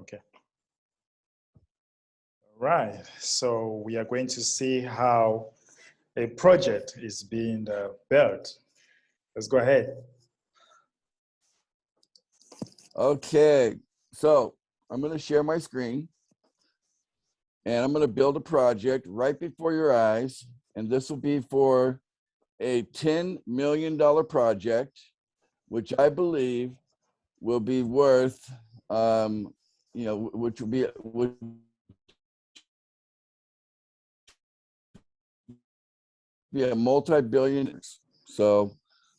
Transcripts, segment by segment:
Okay. Right. So we are going to see how a project is being built. Let's go ahead. Okay, so I'm going to share my screen and I'm going to build a project right before your eyes. And this will be for a $10 million project, which I believe will be worth, which will be a multi-billion. So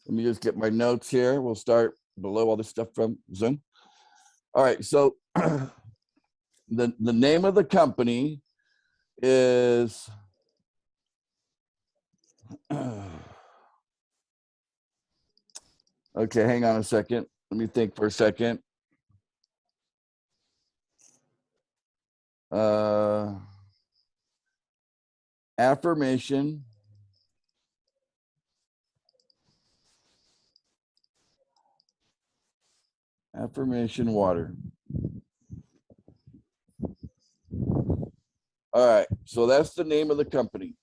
let me just get my notes here. We'll start below all this stuff from Zoom. All right, so the name of the company is okay, hang on a second. Let me think for a second. Affirmation water. All right, so that's the name of the company.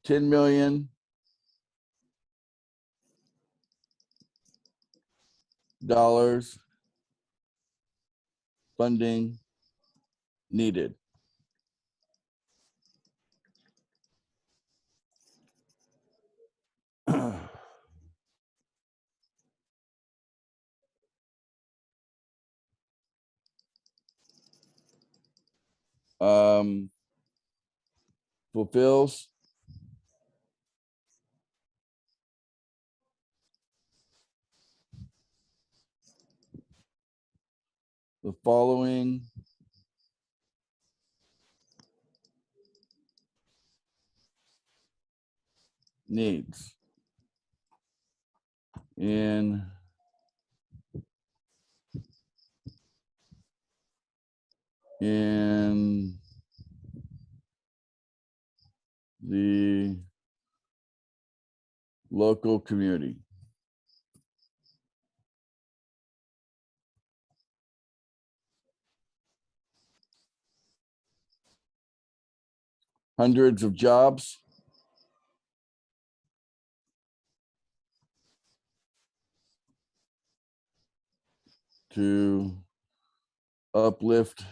$10 million funding needed. Fulfills the following needs in the local community. Hundreds of jobs. To uplift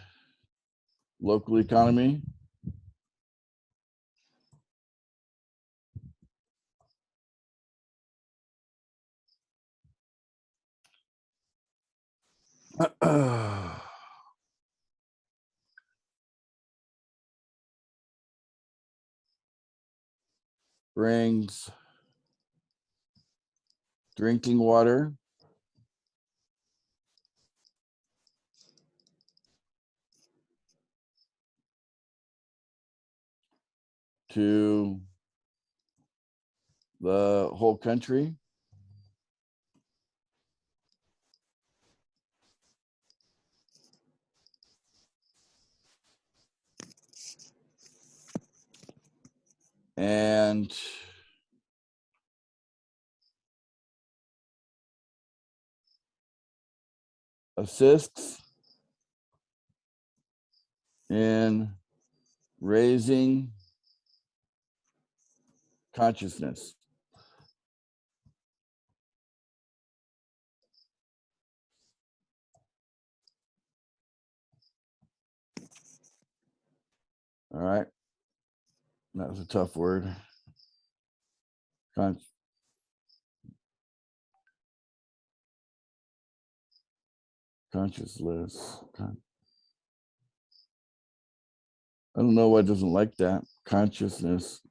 local economy. Brings drinking water to the whole country. And assists in raising consciousness. All right. That was a tough word. Consciousness. I don't know why it doesn't like that. Consciousness.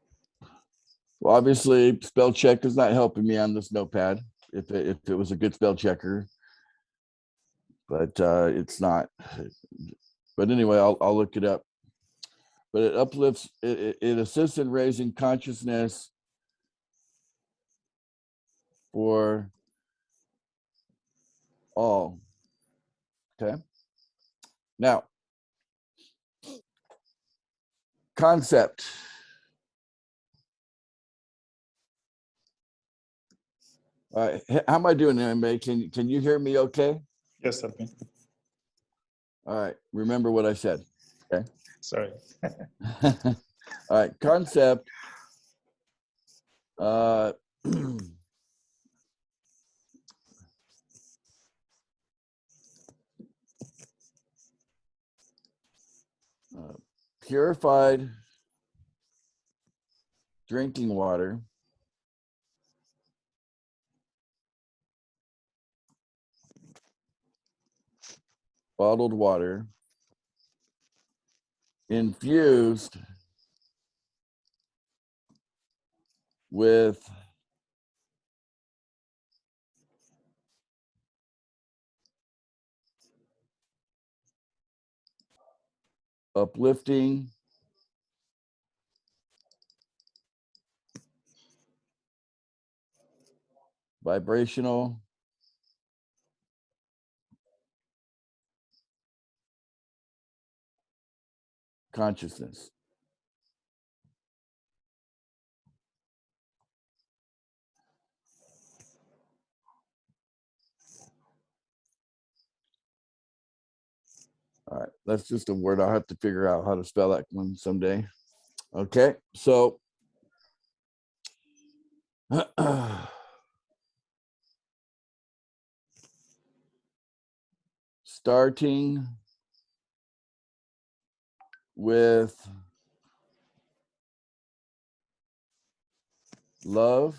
Well, obviously, spell check is not helping me on this notepad. If it was a good spell checker, but it's not. But anyway, I'll look it up. But it uplifts. It assists in raising consciousness for all. Okay. Now, concept. All right, how am I doing, anybody? Can you hear me okay? Yes, Alvin. All right, remember what I said. Okay. Sorry. All right, concept. Purified drinking water bottled water infused with uplifting vibrational consciousness. All right, that's just a word. I'll have to figure out how to spell that one someday. Okay, so starting with love,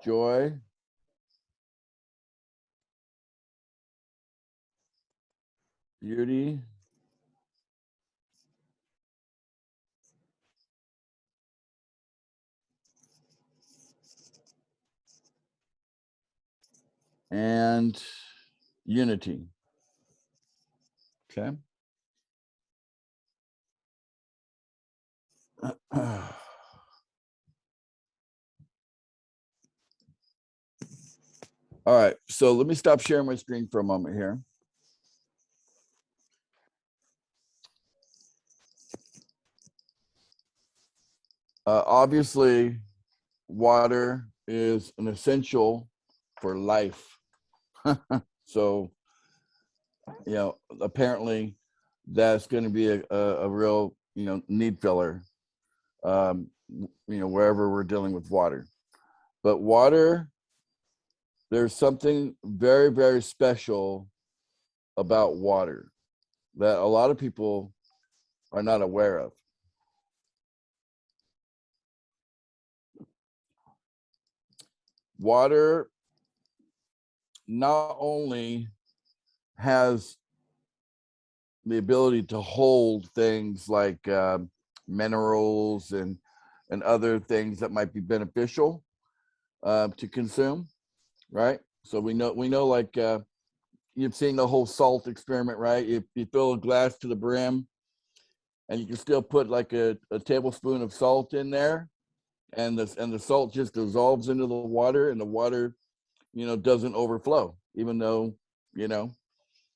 joy, beauty, and unity. Okay. All right, so let me stop sharing my screen for a moment here. Obviously, water is an essential for life. So, you know, apparently that's going to be a real, you know, need filler, you know, wherever we're dealing with water. But water, there's something very, very special about water that a lot of people are not aware of. Water not only has the ability to hold things like minerals and other things that might be beneficial to consume, right? So we know like you've seen the whole salt experiment, right? If you fill a glass to the brim and you can still put like a tablespoon of salt in there, and the salt just dissolves into the water, and the water, you know, doesn't overflow, even though, you know,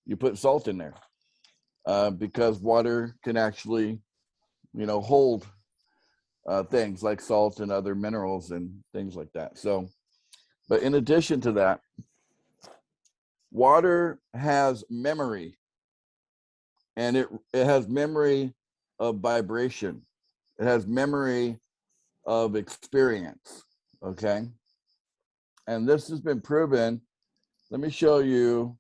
you put salt in there, because water can actually, you know, hold things like salt and other minerals and things like that. So, but in addition to that, water has memory, and it has memory of vibration. It has memory of experience. Okay. And this has been proven. Let me show you.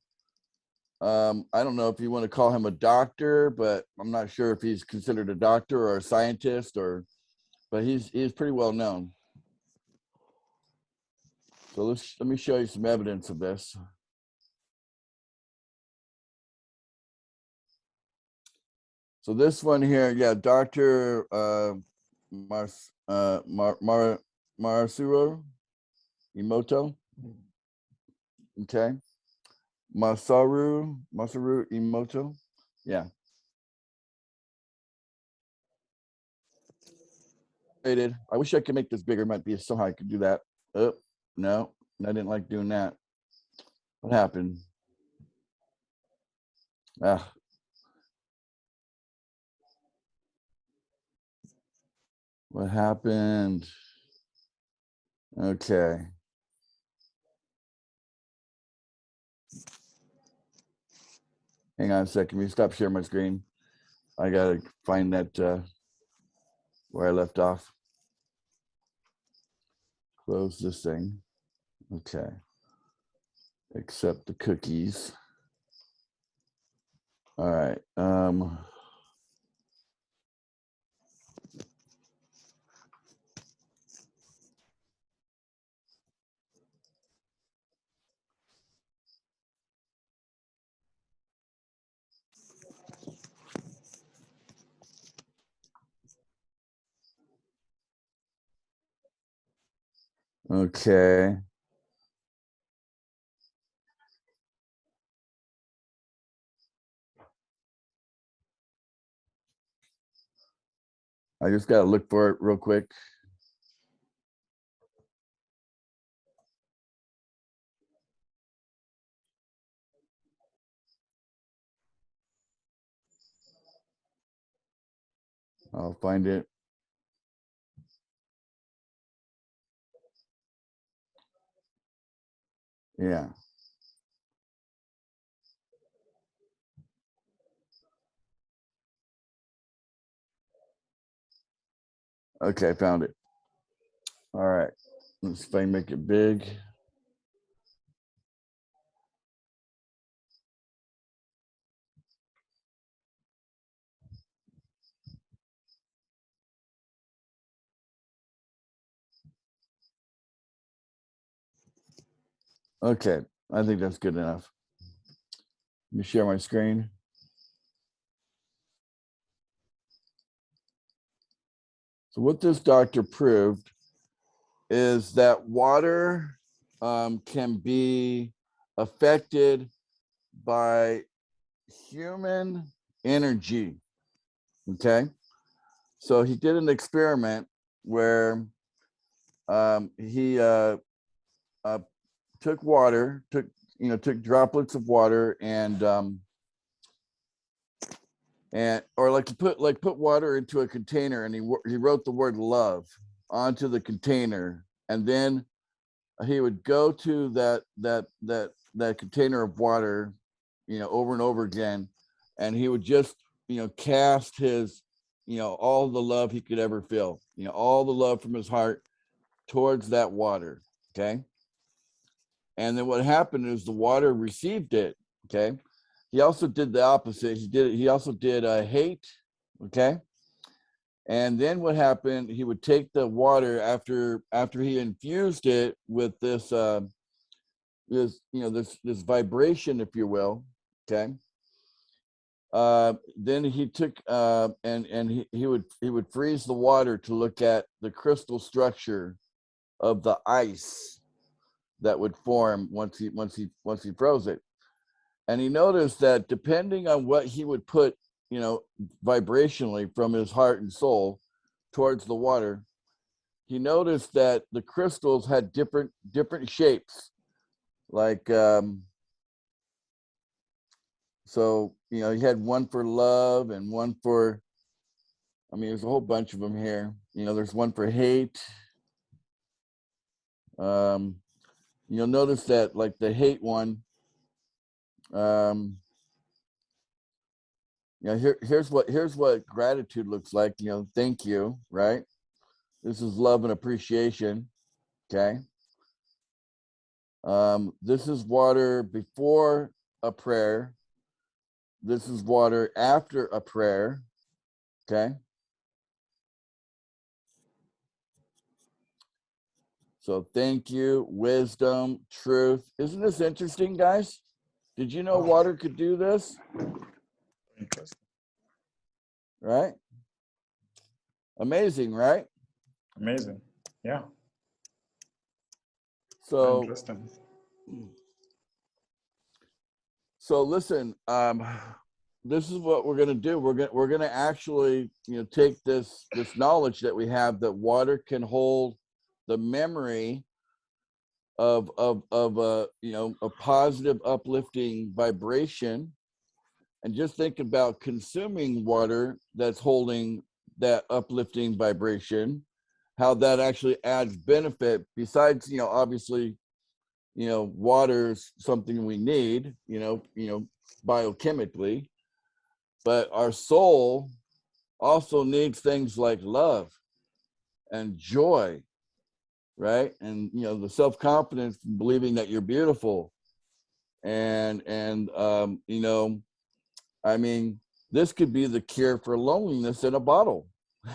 I don't know if you want to call him a doctor, but I'm not sure if he's considered a doctor or a scientist, or, but he's pretty well known. So let me show you some evidence of this. So this one here, yeah, Dr. Masaru Emoto. Okay. Masaru Emoto. Yeah. I wish I could make this bigger. Might be somehow I could do that. Oh, no, I didn't like doing that. What happened? Ah, what happened? Okay. Hang on a second. Can you stop sharing my screen? I gotta find that where I left off. Close this thing. Okay. Accept the cookies. All right. Okay. I just gotta look for it real quick. I'll find it. Yeah. Okay, I found it. All right. Let's see if I can make it big. Okay, I think that's good enough. Let me share my screen. So what this doctor proved is that water can be affected by human energy. Okay, so he did an experiment where he took water, took droplets of water and or like to put water into a container, and he wrote the word love onto the container, and then he would go to that container of water, over and over again, and he would just cast his all the love he could ever feel, all the love from his heart towards that water. Okay, and then what happened is the water received it. Okay, he also did the opposite. He also did hate. Okay, and then what happened, he would take the water after he infused it with this vibration, if you will. Okay, then he took and he would freeze the water to look at the crystal structure of the ice that would form once he froze it. And he noticed that depending on what he would put, vibrationally from his heart and soul towards the water, he noticed that the crystals had different shapes. Like so, he had one for love and one for, there's a whole bunch of them here. There's one for hate. You'll notice that like the hate one, here's what gratitude looks like. Thank you, right? This is love and appreciation. Okay. This is water before a prayer. This is water after a prayer. Okay. So thank you, wisdom, truth. Isn't this interesting, guys? Did you know water could do this? Interesting. Right? Amazing, right? Amazing. Yeah. So Interesting. So listen, this is what we're gonna do. We're gonna actually, take this knowledge that we have that water can hold the memory of a a positive uplifting vibration, and just think about consuming water that's holding that uplifting vibration, how that actually adds benefit besides, obviously, water's something we need, biochemically, but our soul also needs things like love and joy, right? And the self-confidence, believing that you're beautiful, and I mean, this could be the cure for loneliness in a bottle.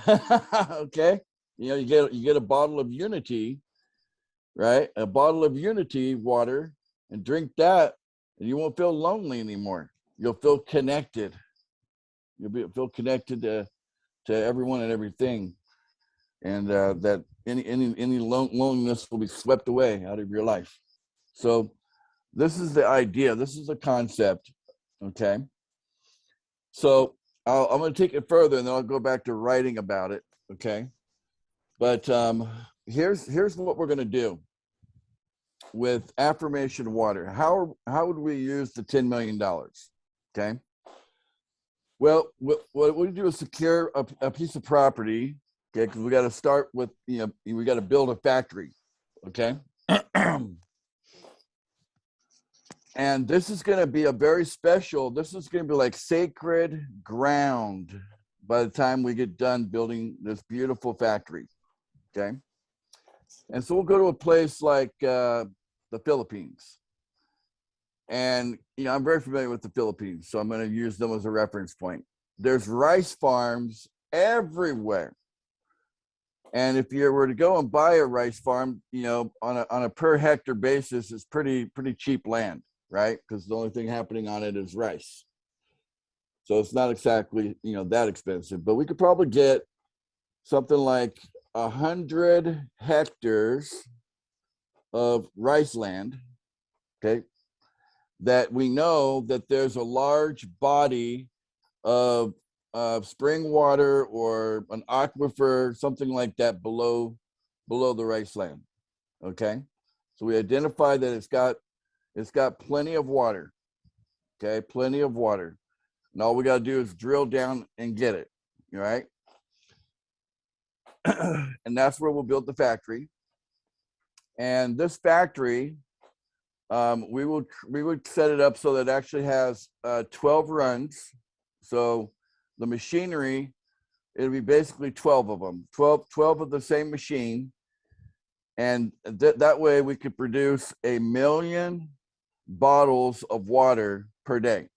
Okay, you get a bottle of Unity, right? A bottle of Unity water, and drink that, and you won't feel lonely anymore. You'll feel connected. Feel connected to everyone and everything, and that any loneliness will be swept away out of your life. So this is the idea. This is the concept. Okay. So I'm going to take it further, and then I'll go back to writing about it. Okay. But here's what we're going to do with affirmation water. How would we use the $10 million? Okay. Well, what we do is secure a piece of property. Okay, because we got to start with, we got to build a factory. Okay. And this is going to be a very special, this is going to be like sacred ground by the time we get done building this beautiful factory. Okay. And so we'll go to a place like the Philippines. And, I'm very familiar with the Philippines, so I'm going to use them as a reference point. There's rice farms everywhere. And if you were to go and buy a rice farm, on a per hectare basis, it's pretty cheap land, right? Because the only thing happening on it is rice. So it's not exactly, that expensive, but we could probably get something like 100 hectares of rice land, okay, that we know that there's a large body of spring water or an aquifer, something like that below the rice land. Okay, so we identify that it's got plenty of water. Okay, plenty of water, and all we got to do is drill down and get it. All right. And that's where we'll build the factory. And this factory, we would set it up so that it actually has 12 runs. So the machinery, it'll be basically 12 of them, 12 of the same machine. And that way we could produce 1 million bottles of water per day.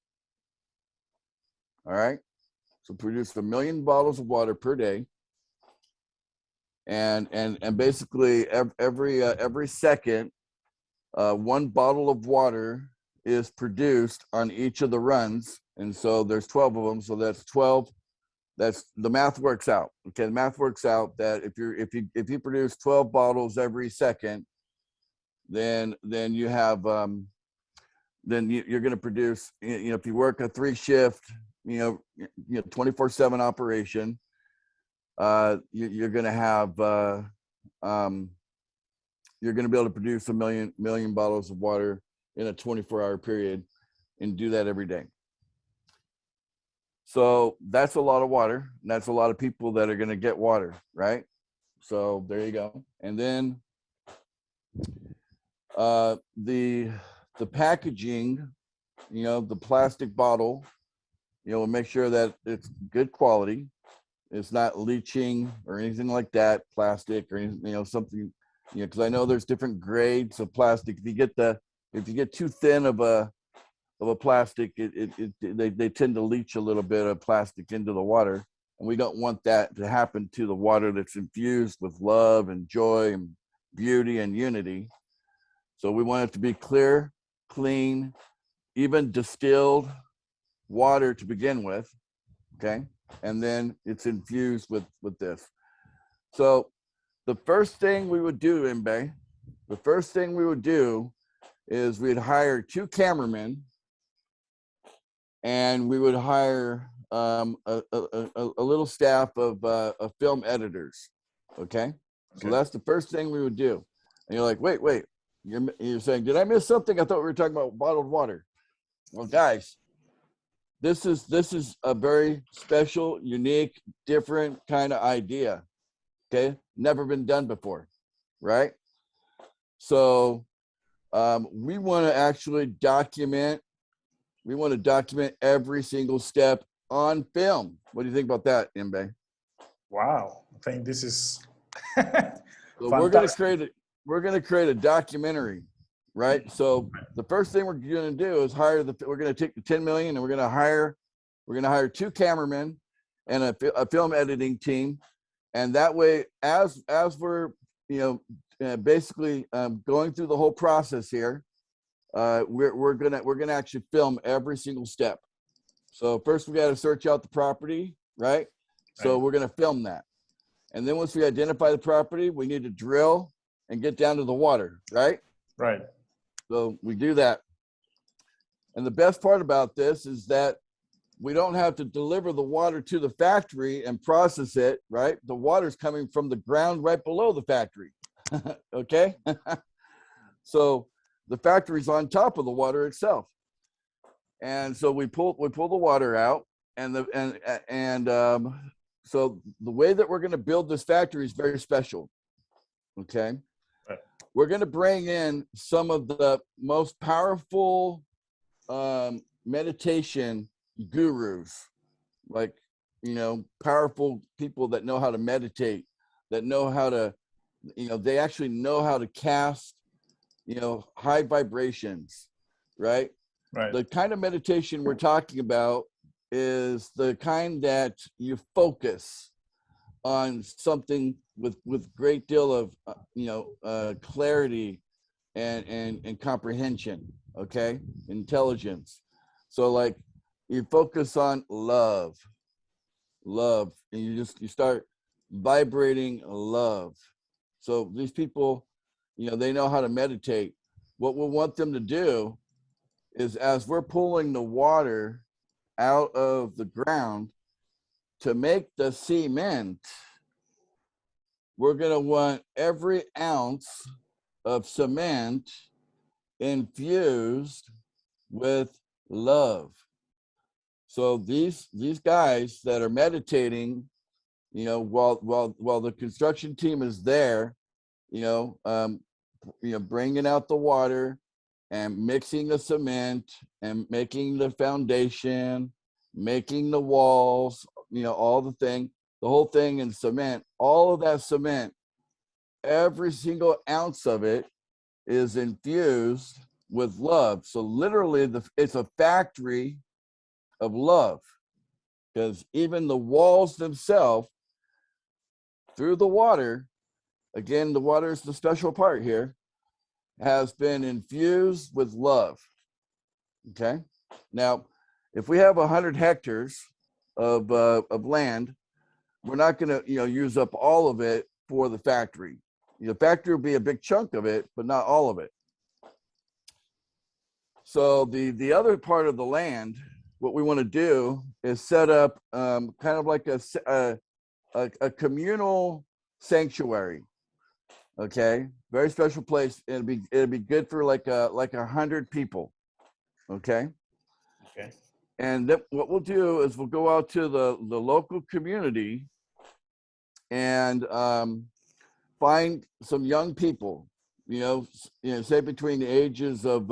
All right. So produce 1 million bottles of water per day. And basically every second, 1 bottle of water is produced on each of the runs. And so there's 12 of them. So that's 12. That's the math works out. Okay. The math works out that if you produce 12 bottles every second, then you have, then you're going to produce, if you work a 3-shift, 24/7 operation, you're going to have, you're going to be able to produce 1 million bottles of water in a 24-hour period, and do that every day. So that's a lot of water, and that's a lot of people that are going to get water, right? So there you go. And then the packaging, the plastic bottle, we'll make sure that it's good quality. It's not leaching or anything like that, plastic or anything, something, because I know there's different grades of plastic. If you get too thin of a plastic, they tend to leach a little bit of plastic into the water, and we don't want that to happen to the water that's infused with love and joy and beauty and unity. So we want it to be clear, clean, even distilled water to begin with, okay? And then it's infused with this. So the first thing we would do, Mbe, is we'd hire 2 cameramen, and we would hire a little staff of film editors. Okay? So that's the first thing we would do. And you're like, wait, you're saying, did I miss something? I thought we were talking about bottled water. Well, guys, this is a very special, unique, different kind of idea. Okay, never been done before, right? So we want to actually document. We want to document every single step on film. What do you think about that, Mbe? Wow, I think this is So fantastic. we're gonna create a documentary, right? So the first thing we're gonna do is we're gonna take the 10 million and we're gonna hire 2 cameramen and a film editing team, and that way, as we're basically going through the whole process here, we're gonna actually film every single step. So first we got to search out the property, right? So Right, we're gonna film that. And then once we identify the property, we need to drill and get down to the water, right? right, So we do that. And the best part about this is that we don't have to deliver the water to the factory and process it, right? The water's coming from the ground right below the factory. Okay? So the factory's on top of the water itself. And so we pull the water out, and so the way that we're going to build this factory is very special. Okay, right, we're going to bring in some of the most powerful meditation gurus, like powerful people that know how to meditate, that know how to, they actually know how to cast, high vibrations, right? right, The kind of meditation we're talking about is the kind that you focus on something with great deal of clarity and comprehension, okay, intelligence. So like you focus on love, and you start vibrating love. So these people, they know how to meditate. What we want them to do is, as we're pulling the water out of the ground to make the cement, we're going to want every ounce of cement infused with love. So these guys that are meditating, while the construction team is there, bringing out the water and mixing the cement and making the foundation, making the walls, all the whole thing in cement, all of that cement, every single ounce of it is infused with love. So literally it's a factory of love, because even the walls themselves, through the water, again, the water is the special part here, has been infused with love. Okay. Now, if we have 100 hectares of land, we're not going to use up all of it for the factory. The factory will be a big chunk of it, but not all of it. So the other part of the land, what we want to do is set up kind of like a communal sanctuary. Okay, very special place. It'd be good for like 100 people. Okay. okay, And then what we'll do is we'll go out to the local community and find some young people, say between the ages of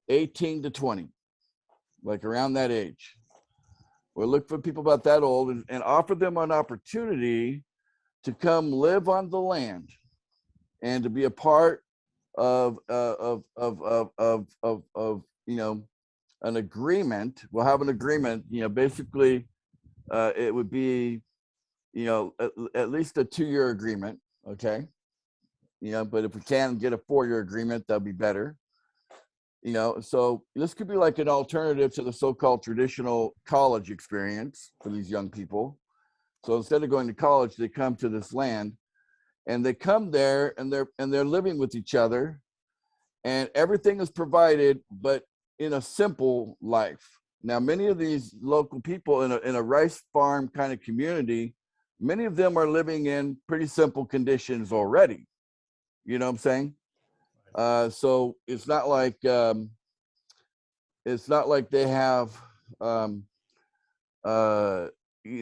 18 to 20, like around that age. We'll look for people about that old and offer them an opportunity to come live on the land and to be a part of an agreement. We'll have an agreement, basically it would be, at least a 2-year agreement. Okay. But if we can get a 4-year agreement, that'd be better. So this could be like an alternative to the so-called traditional college experience for these young people. So instead of going to college, they come to this land, and they come there and they're living with each other, and everything is provided, but in a simple life. Now, many of these local people in a rice farm kind of community, many of them are living in pretty simple conditions already. You know what I'm saying? So it's not like they have you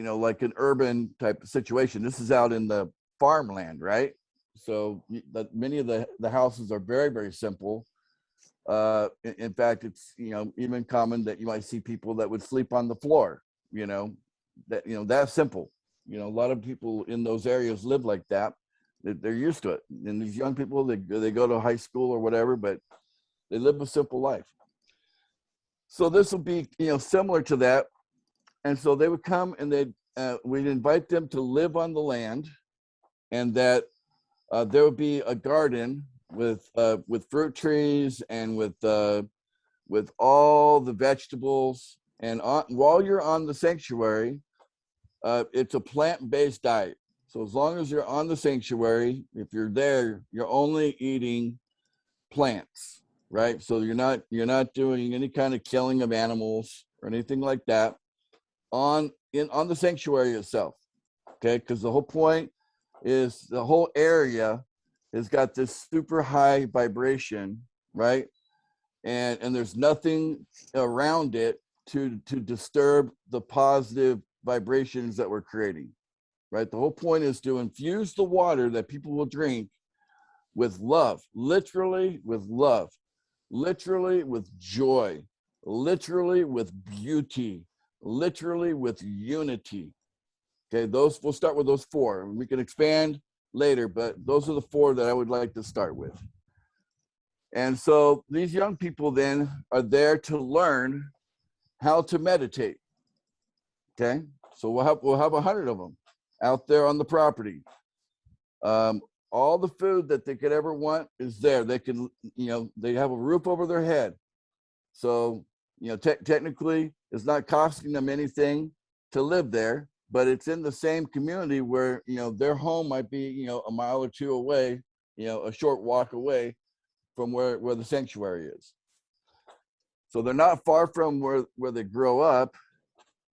know, like an urban type of situation. This is out in the farmland, right? So many of the houses are very, very simple. In fact, it's, you know, even common that you might see people that would sleep on the floor, you know, that's simple. You know, a lot of people in those areas live like that. They're used to it. And these young people, they go to high school or whatever, but they live a simple life. So this will be, you know, similar to that. And so they would come and we'd invite them to live on the land, and that there would be a garden with fruit trees and with all the vegetables. And while you're on the sanctuary, it's a plant-based diet. So as long as you're on the sanctuary, if you're there, you're only eating plants, right? So you're not doing any kind of killing of animals or anything like that on the sanctuary itself. Okay, because the whole point is the whole area has got this super high vibration, right? And there's nothing around it to disturb the positive vibrations that we're creating, right? The whole point is to infuse the water that people will drink with love, literally with love, literally with joy, literally with beauty, literally with unity. Okay, we'll start with those four. We can expand later, but those are the four that I would like to start with. And so these young people then are there to learn how to meditate. Okay, so we'll have 100 of them out there on the property. All the food that they could ever want is there. They can, you know, they have a roof over their head. So, you know, technically it's not costing them anything to live there, but it's in the same community where, you know, their home might be, you know, a mile or two away, you know, a short walk away from where the sanctuary is. So they're not far from where they grow up,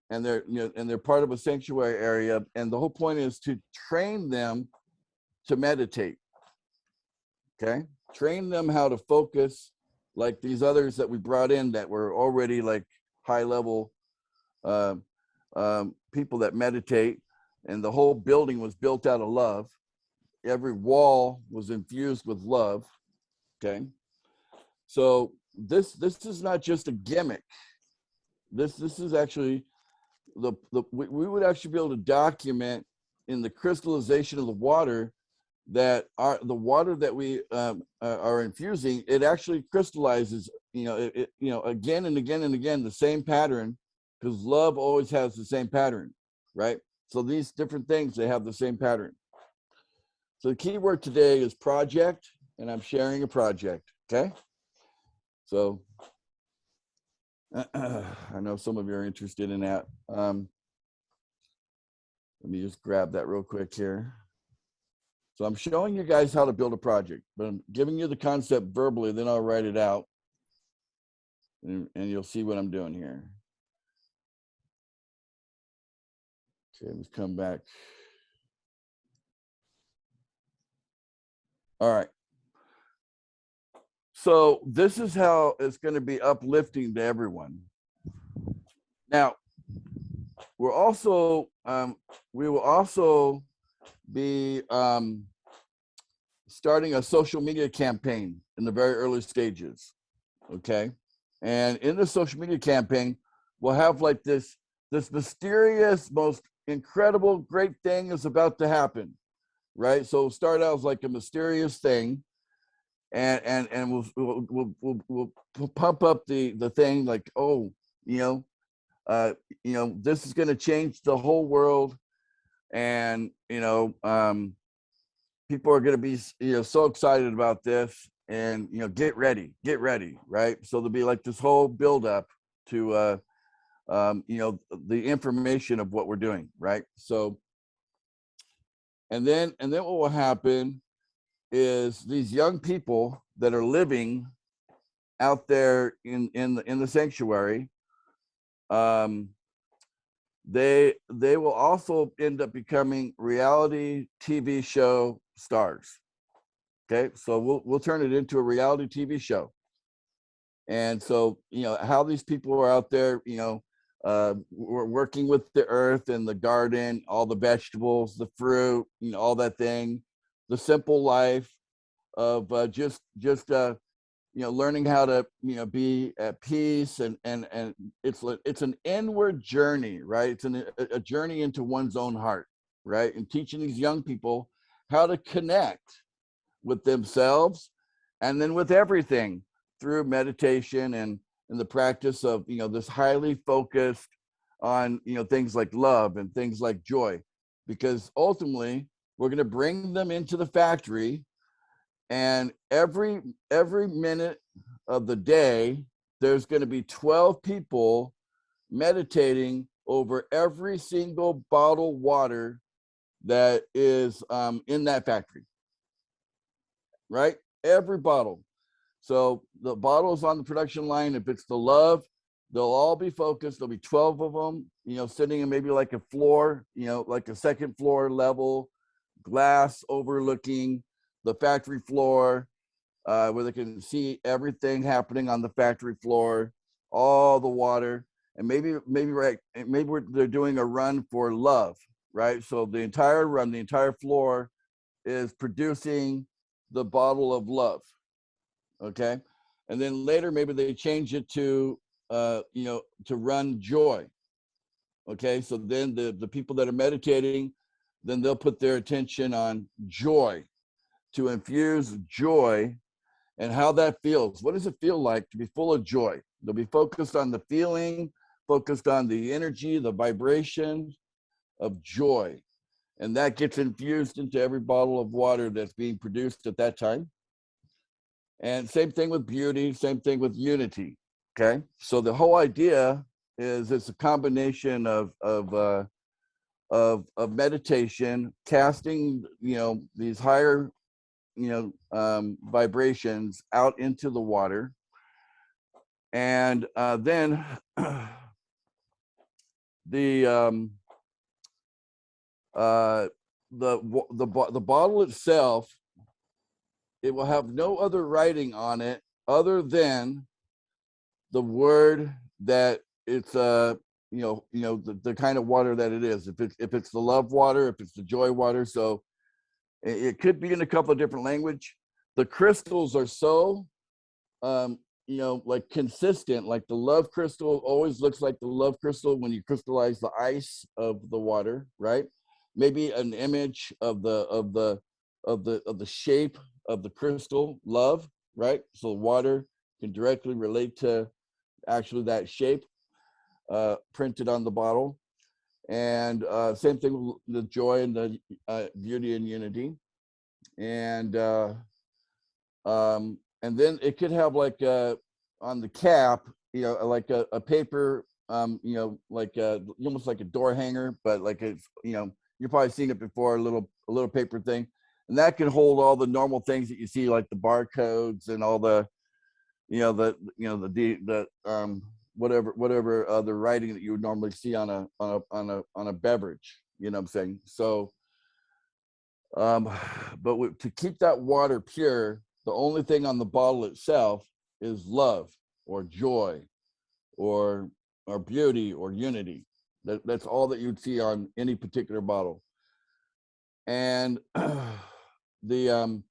and they're part of a sanctuary area. And the whole point is to train them to meditate. Okay, train them how to focus, like these others that we brought in that were already like high level people that meditate. And the whole building was built out of love. Every wall was infused with love. Okay, so this is not just a gimmick. This is actually we would actually be able to document in the crystallization of the water that the water that we are infusing, it actually crystallizes, you know, again and again and again, the same pattern, because love always has the same pattern, right? So these different things, they have the same pattern. So the key word today is project, and I'm sharing a project, okay? So I know some of you are interested in that. Let me just grab that real quick here. So I'm showing you guys how to build a project, but I'm giving you the concept verbally, then I'll write it out, and you'll see what I'm doing here. Okay, let's come back. All right. So this is how it's going to be uplifting to everyone. Now, we will also be starting a social media campaign in the very early stages. Okay, and in the social media campaign, we'll have like this mysterious, most incredible, great thing is about to happen, right? So start out as like a mysterious thing, and we'll pump up the thing like, oh, you know, this is going to change the whole world, and you know, people are going to be, you know, so excited about this, and you know, get ready, right? So there'll be like this whole build up to you know, the information of what we're doing, right? So and then what will happen is these young people that are living out there in the sanctuary, they will also end up becoming reality TV show stars. Okay, so we'll turn it into a reality TV show. And so, you know, how these people are out there, you know, we're working with the earth and the garden, all the vegetables, the fruit, all that thing, the simple life of learning how to be at peace, and it's an inward journey, right? It's a journey into one's own heart, right? And teaching these young people how to connect with themselves and then with everything through meditation and the practice of this highly focused on things like love and things like joy, because ultimately we're going to bring them into the factory, and every minute of the day there's going to be 12 people meditating over every single bottled water that is in that factory, right? Every bottle. So the bottles on the production line, if it's the love, they'll all be focused. There'll be 12 of them, sitting in maybe like a floor, like a second floor level, glass overlooking the factory floor, where they can see everything happening on the factory floor, all the water, and maybe they're doing a run for love, right? So the entire run, the entire floor is producing the bottle of love. Okay. And then later, maybe they change it to, to run joy. Okay. So then the people that are meditating, then they'll put their attention on joy, to infuse joy and how that feels. What does it feel like to be full of joy? They'll be focused on the feeling, focused on the energy, the vibration of joy. And that gets infused into every bottle of water that's being produced at that time. And same thing with beauty, same thing with unity. Okay. So the whole idea is it's a combination of meditation, casting, these higher, vibrations out into the water. And then the bottle itself, it will have no other writing on it other than the word that it's the kind of water that it is. If it's the love water, if it's the joy water. So it could be in a couple of different language. The crystals are so like consistent, like the love crystal always looks like the love crystal when you crystallize the ice of the water, right? Maybe an image of the shape of the crystal love, right? So water can directly relate to actually that shape printed on the bottle. And same thing with the joy and the beauty and unity. And then it could have like on the cap, like a paper, like almost like a door hanger, but like it's, you've probably seen it before, a little paper thing. And that can hold all the normal things that you see, like the barcodes and all the, whatever other writing that you would normally see on a beverage. You know what I'm saying? So, but to keep that water pure, the only thing on the bottle itself is love or joy or beauty or unity. That's all that you'd see on any particular bottle. And the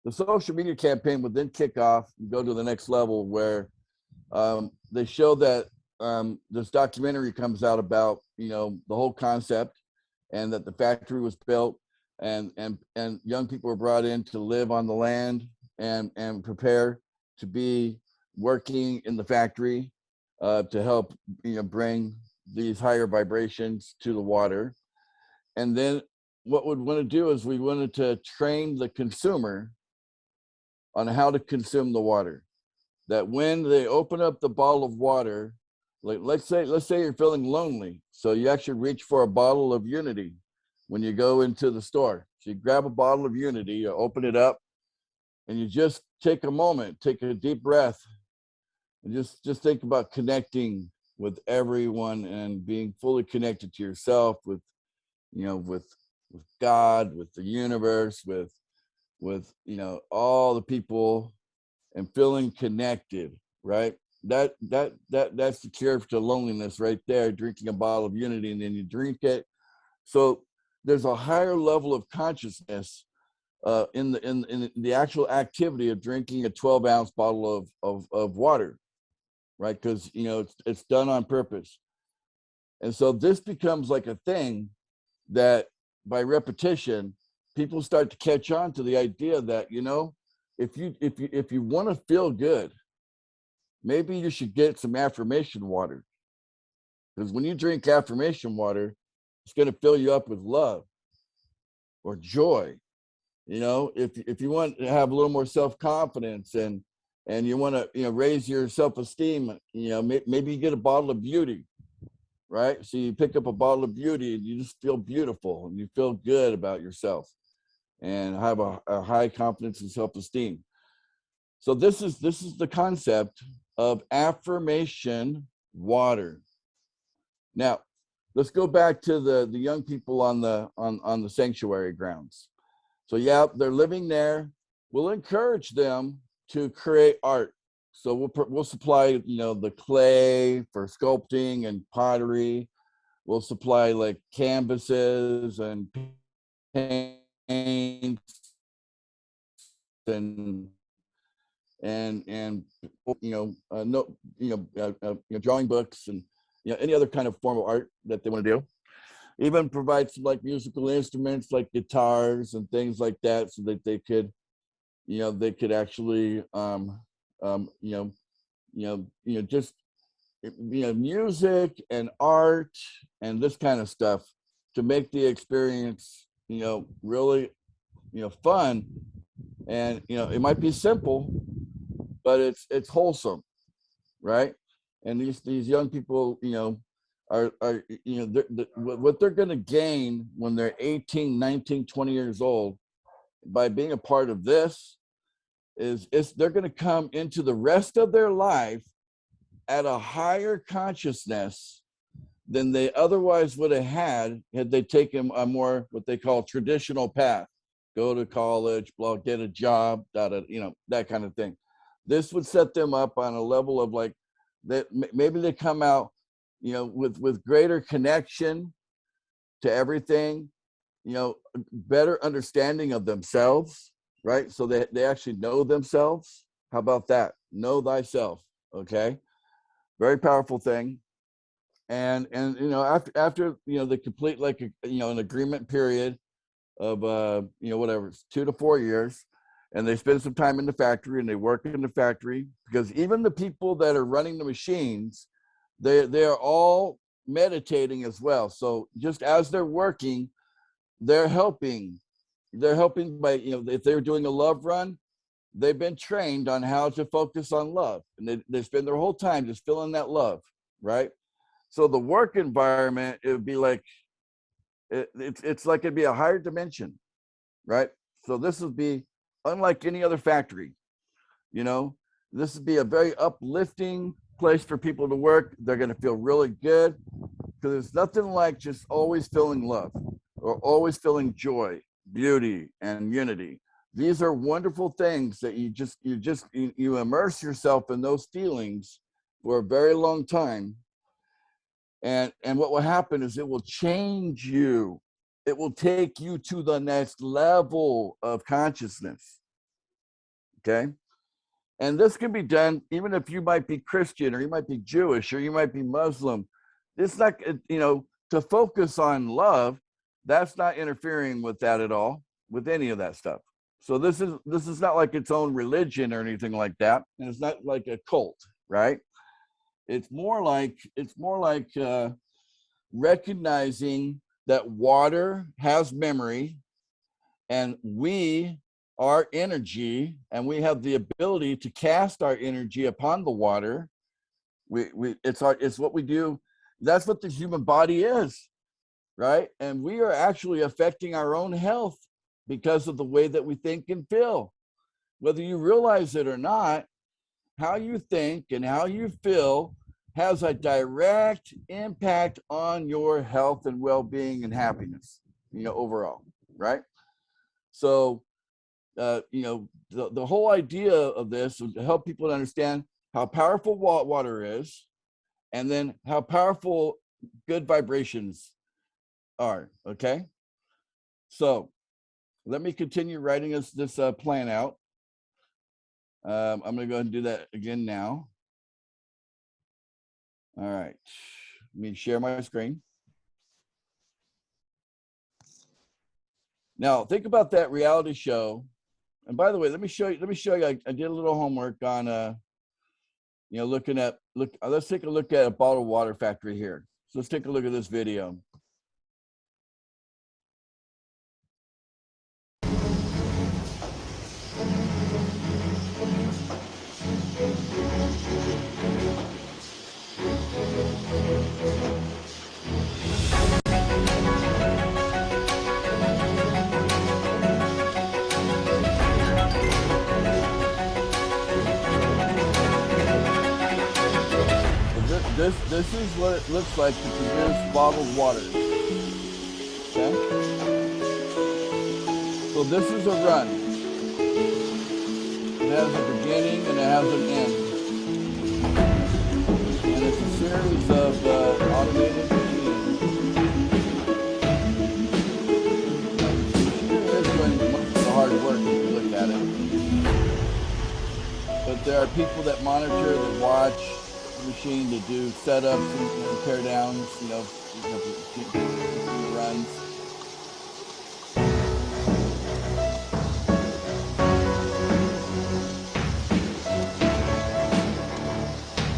social media campaign would then kick off and go to the next level, where they show that this documentary comes out about the whole concept, and that the factory was built, and young people were brought in to live on the land and prepare to be working in the factory to help bring these higher vibrations to the water. And then what we'd want to do is we wanted to train the consumer on how to consume the water. That when they open up the bottle of water, like let's say you're feeling lonely, so you actually reach for a bottle of unity when you go into the store. So you grab a bottle of unity, you open it up, and you just take a moment, take a deep breath, and just think about connecting with everyone and being fully connected to yourself, with God, with the universe, with all the people, and feeling connected, right? that's the cure to loneliness right there, drinking a bottle of unity, and then you drink it. So there's a higher level of consciousness in the actual activity of drinking a 12-ounce bottle of water, right? Because it's done on purpose. And so this becomes like a thing that by repetition, people start to catch on to the idea that, if you want to feel good, maybe you should get some affirmation water. Because when you drink affirmation water, it's going to fill you up with love or joy. If you want to have a little more self-confidence and you want to raise your self-esteem, maybe you get a bottle of beauty, right? So you pick up a bottle of beauty and you just feel beautiful and you feel good about yourself and have a high confidence and self-esteem. So this is the concept of affirmation water. Now, let's go back to the young people on the sanctuary grounds. So yeah, they're living there. We'll encourage them to create art. So we'll supply the clay for sculpting and pottery. We'll supply like canvases and paints and drawing books and any other kind of form of art that they want to do. Even provide some like musical instruments like guitars and things like that, so that they could actually just music and art and this kind of stuff to make the experience really fun. And it might be simple, but it's wholesome, right? And these young people are what they're going to gain when they're 18, 19, 20 years old by being a part of this is they're going to come into the rest of their life at a higher consciousness than they otherwise would have had they taken a more what they call traditional path, go to college, get a job, that kind of thing. This would set them up on a level of like that maybe they come out with greater connection to everything, better understanding of themselves, right? So they actually know themselves. How about that? Know thyself. Okay. Very powerful thing. And after the complete like an agreement period of whatever, 2 to 4 years, and they spend some time in the factory and they work in the factory, because even the people that are running the machines, they are all meditating as well. So just as they're working, they're helping by if they're doing a love run, they've been trained on how to focus on love, and they spend their whole time just feeling that love, right? So the work environment, it would be like it's like it'd be a higher dimension, right? So this would be unlike any other factory. This would be a very uplifting place for people to work. They're going to feel really good, because there's nothing like just always feeling love or always feeling joy, beauty, and unity. These are wonderful things that you immerse yourself in those feelings for a very long time. And what will happen is it will change you. It will take you to the next level of consciousness. Okay. And this can be done even if you might be Christian, or you might be Jewish, or you might be Muslim. It's not, to focus on love, that's not interfering with that at all, with any of that stuff. So this is not like its own religion or anything like that. And it's not like a cult, right? It's more like recognizing that water has memory, and we are energy, and we have the ability to cast our energy upon the water. It's what we do. That's what the human body is, right? And we are actually affecting our own health because of the way that we think and feel. Whether you realize it or not, how you think and how you feel has a direct impact on your health and well-being and happiness, overall, right? So, the whole idea of this is to help people understand how powerful water is, and then how powerful good vibrations are, okay? So let me continue writing this plan out. I'm gonna go ahead and do that again now. All right, let me share my screen. Now think about that reality show. And by the way, let me show you, I did a little homework on, you know, let's take a look at a bottled water factory here. So let's take a look at this video. This is what it looks like to produce bottled water. Okay? So this is a run. It has a beginning and it has an end. And it's a series of automated machines. It is doing most of the hard work if you look at it. But there are people that monitor, that watch machine to do setups and tear downs, you know, runs.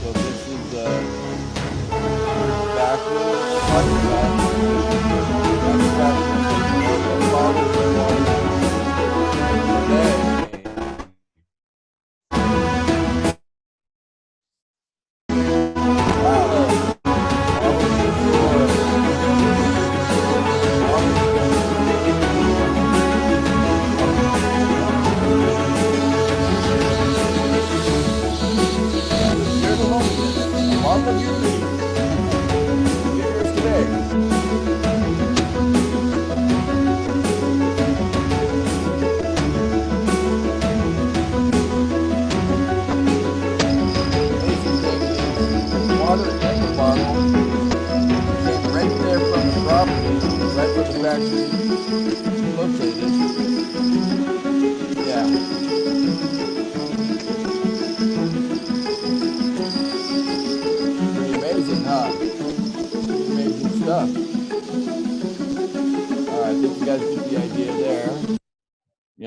So this is backwards.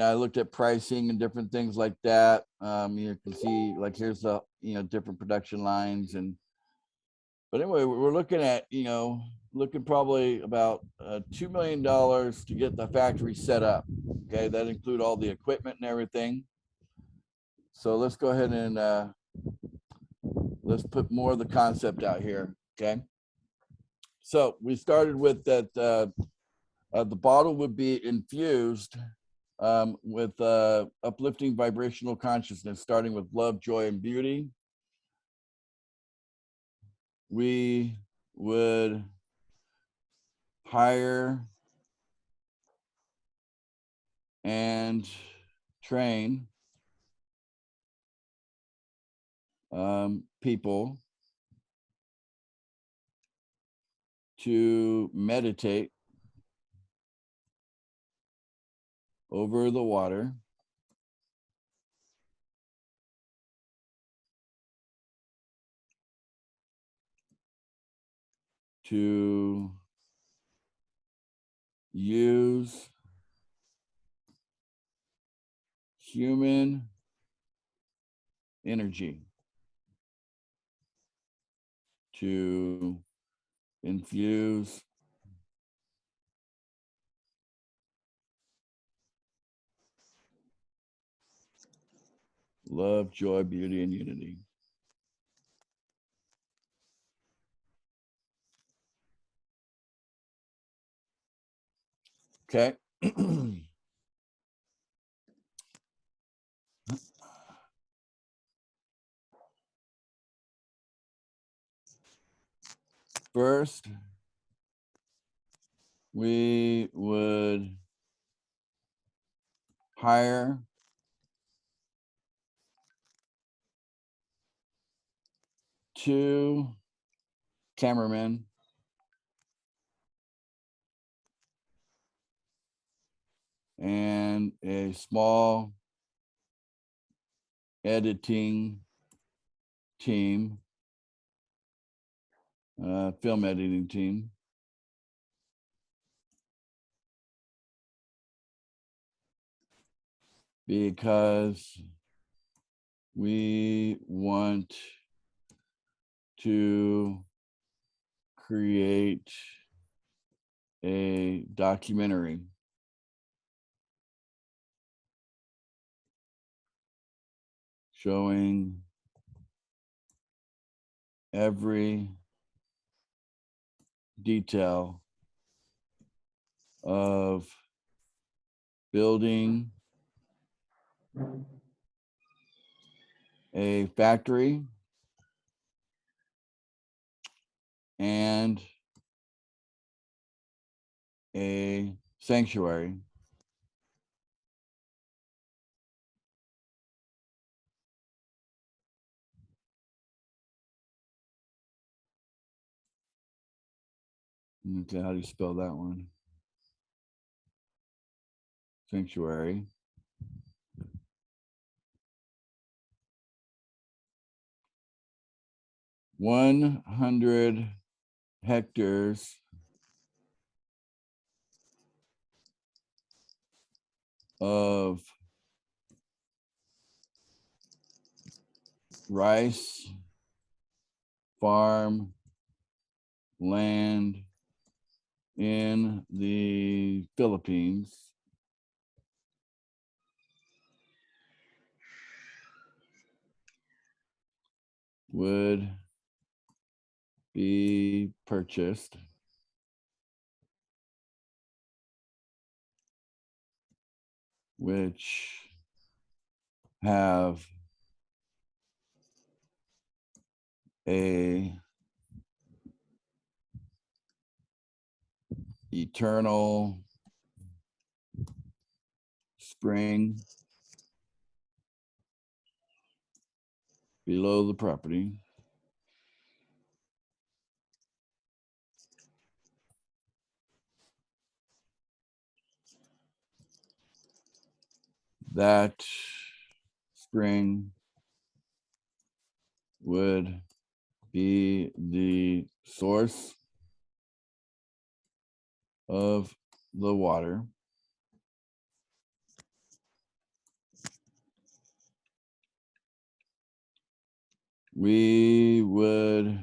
I looked at pricing and different things like that. You can see, like, here's the, you know, different production lines. But anyway, we're looking at, you know, probably about $2 million to get the factory set up. Okay, that include all the equipment and everything. So let's go ahead and let's put more of the concept out here. Okay, so we started with that the bottle would be infused with uplifting vibrational consciousness, starting with love, joy, and beauty. We would hire and train people to meditate over the water, to use human energy to infuse love, joy, beauty, and unity. Okay. First, we would hire 2 cameramen, and a small editing team, film editing team. Because we want to create a documentary showing every detail of building a factory and a sanctuary. Okay, how do you spell that one? Sanctuary. $100 hectares of rice farm land in the Philippines would be purchased which have a eternal spring below the property, that spring would be the source of the water. We would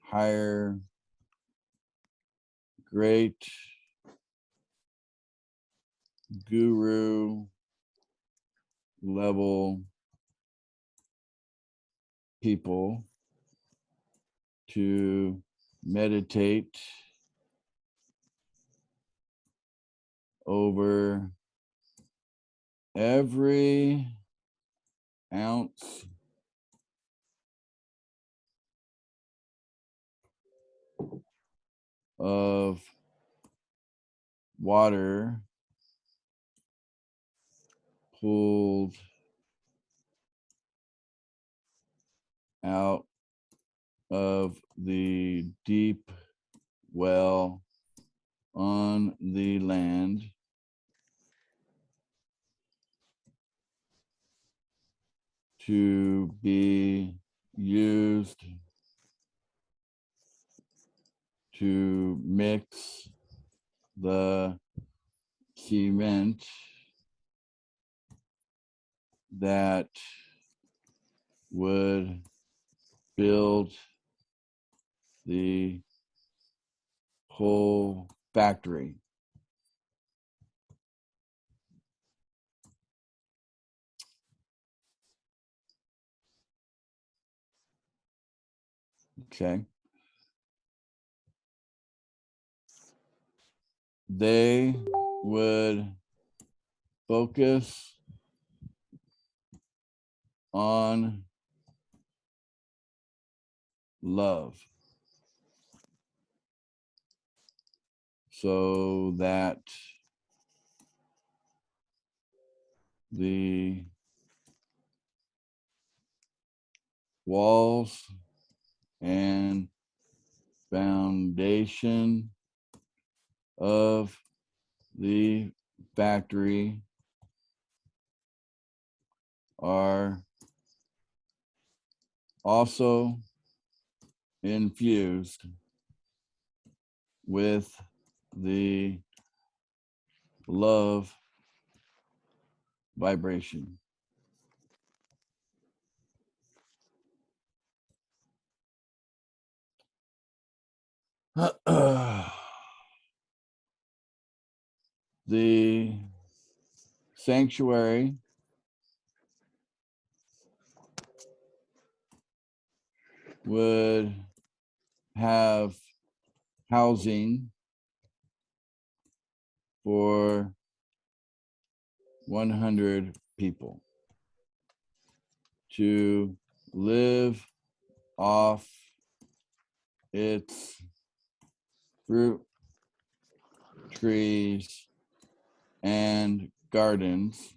hire great guru level people to meditate over every ounce of water pulled out of the deep well on the land to be used to mix the cement that would build the whole factory. Okay. They would focus on love so that the walls and foundation of the factory are also infused with the love vibration. The sanctuary would have housing for 100 people to live off its fruit trees and gardens,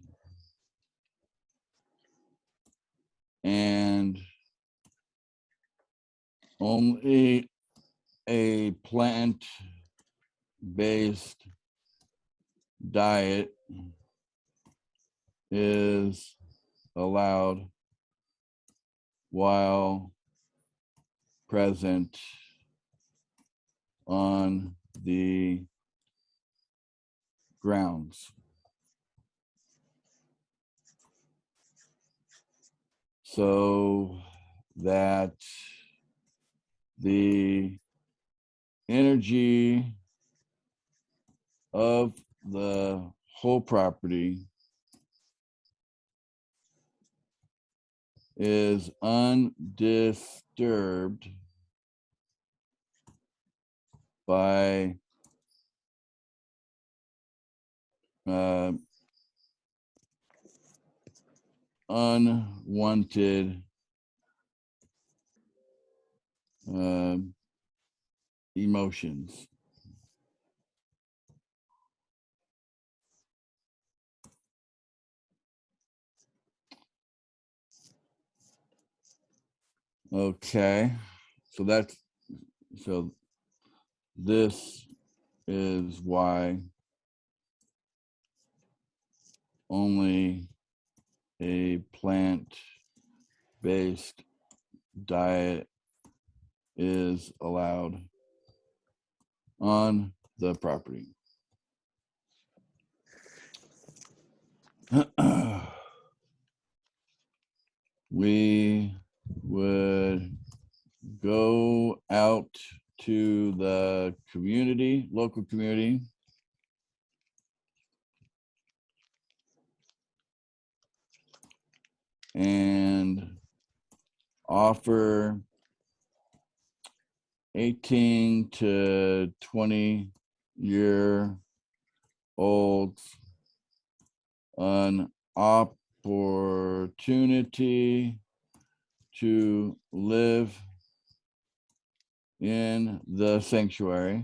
and only a plant-based diet is allowed while present on the grounds. So that the energy of the whole property is undisturbed by unwanted emotions. Okay, so this is why only a plant-based diet is allowed on the property. We would go out to the community, local community, and offer 18 to 20-year-olds an opportunity to live in the sanctuary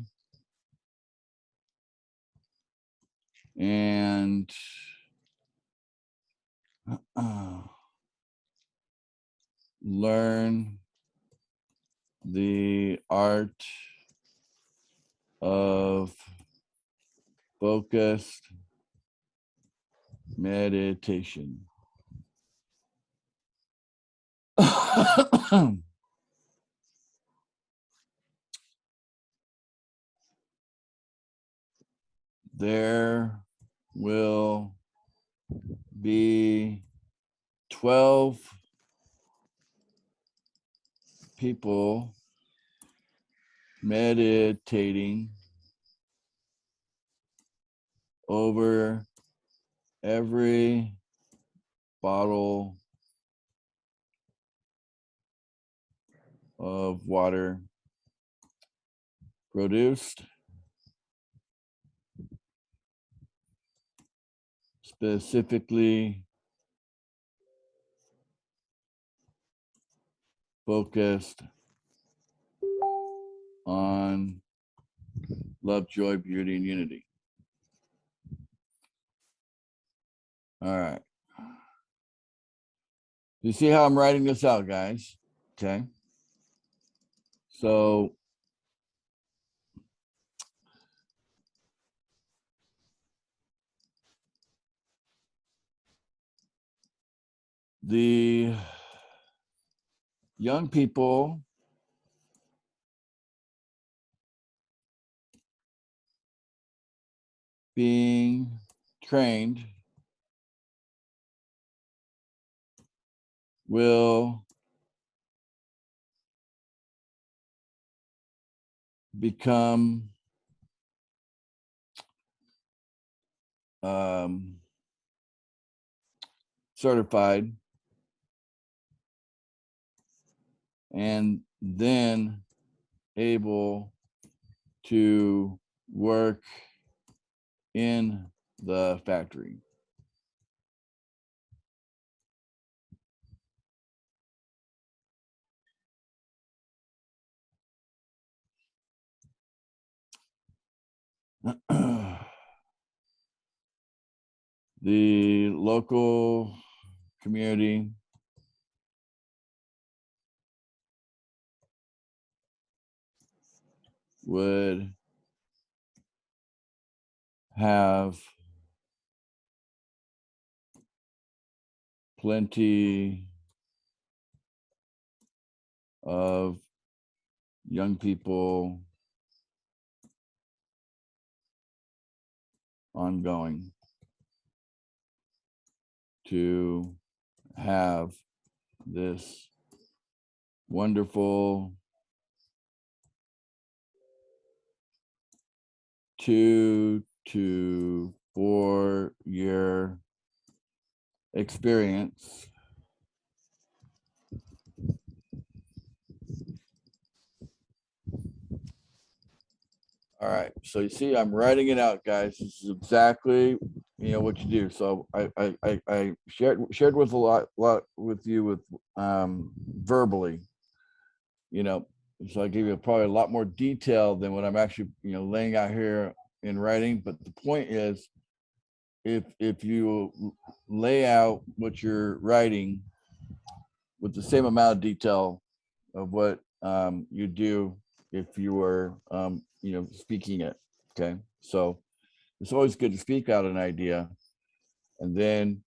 and learn the art of focused meditation. There will be 12 people meditating over every bottle of water produced specifically focused on love, joy, beauty, and unity. All right. You see how I'm writing this out, guys? Okay. So the young people being trained will become certified, and then able to work in the factory. The local community would have plenty of young people ongoing to have this wonderful 2 to 4 year experience All right. So you see, I'm writing it out, guys. This is exactly what you do. So I shared with a lot with you with verbally, so I give you probably a lot more detail than what I'm actually laying out here in writing. But the point is, if you lay out what you're writing with the same amount of detail of what you do if you were speaking it. Okay, so it's always good to speak out an idea and then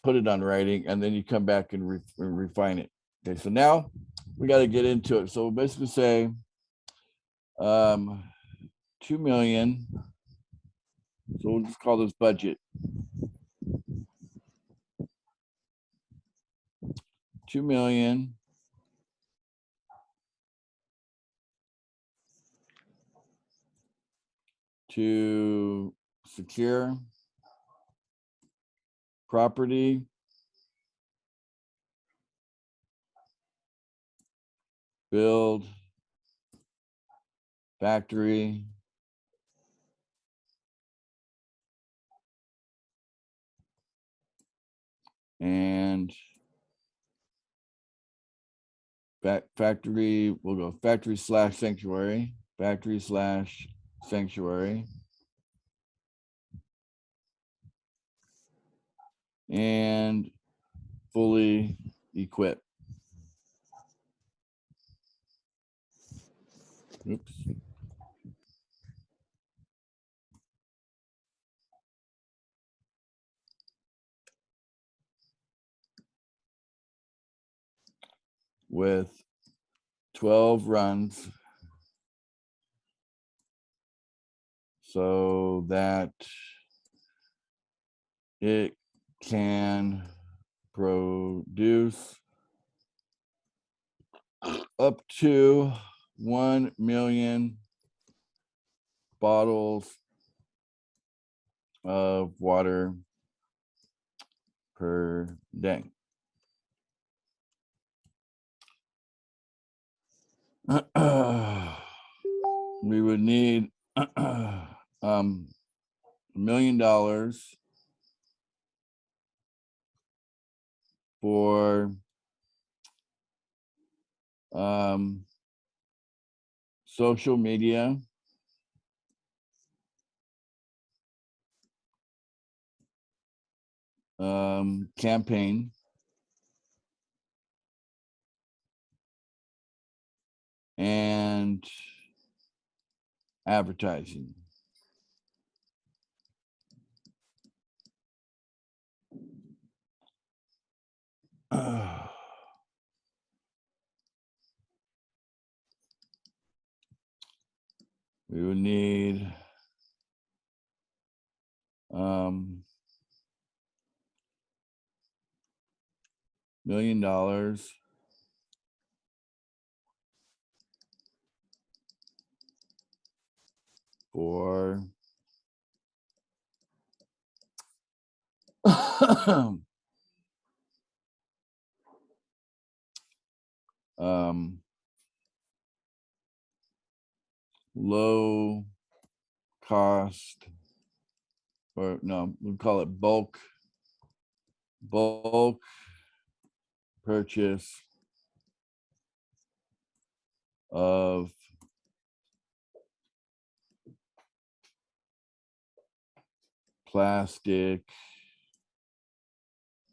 put it on writing, and then you come back and refine it. Okay, so now we got to get into it. So we'll basically say 2 million. So we'll just call this budget. 2 million to secure property, build factory, and factory, we'll go factory / sanctuary, factory / sanctuary, and fully equipped. Oops. With 12 runs so that it can produce up to 1 million bottles of water per day. We would need $1 million for social media, campaign, and and advertising. We would need $1 million for low cost, or no, we'll call it bulk purchase of plastic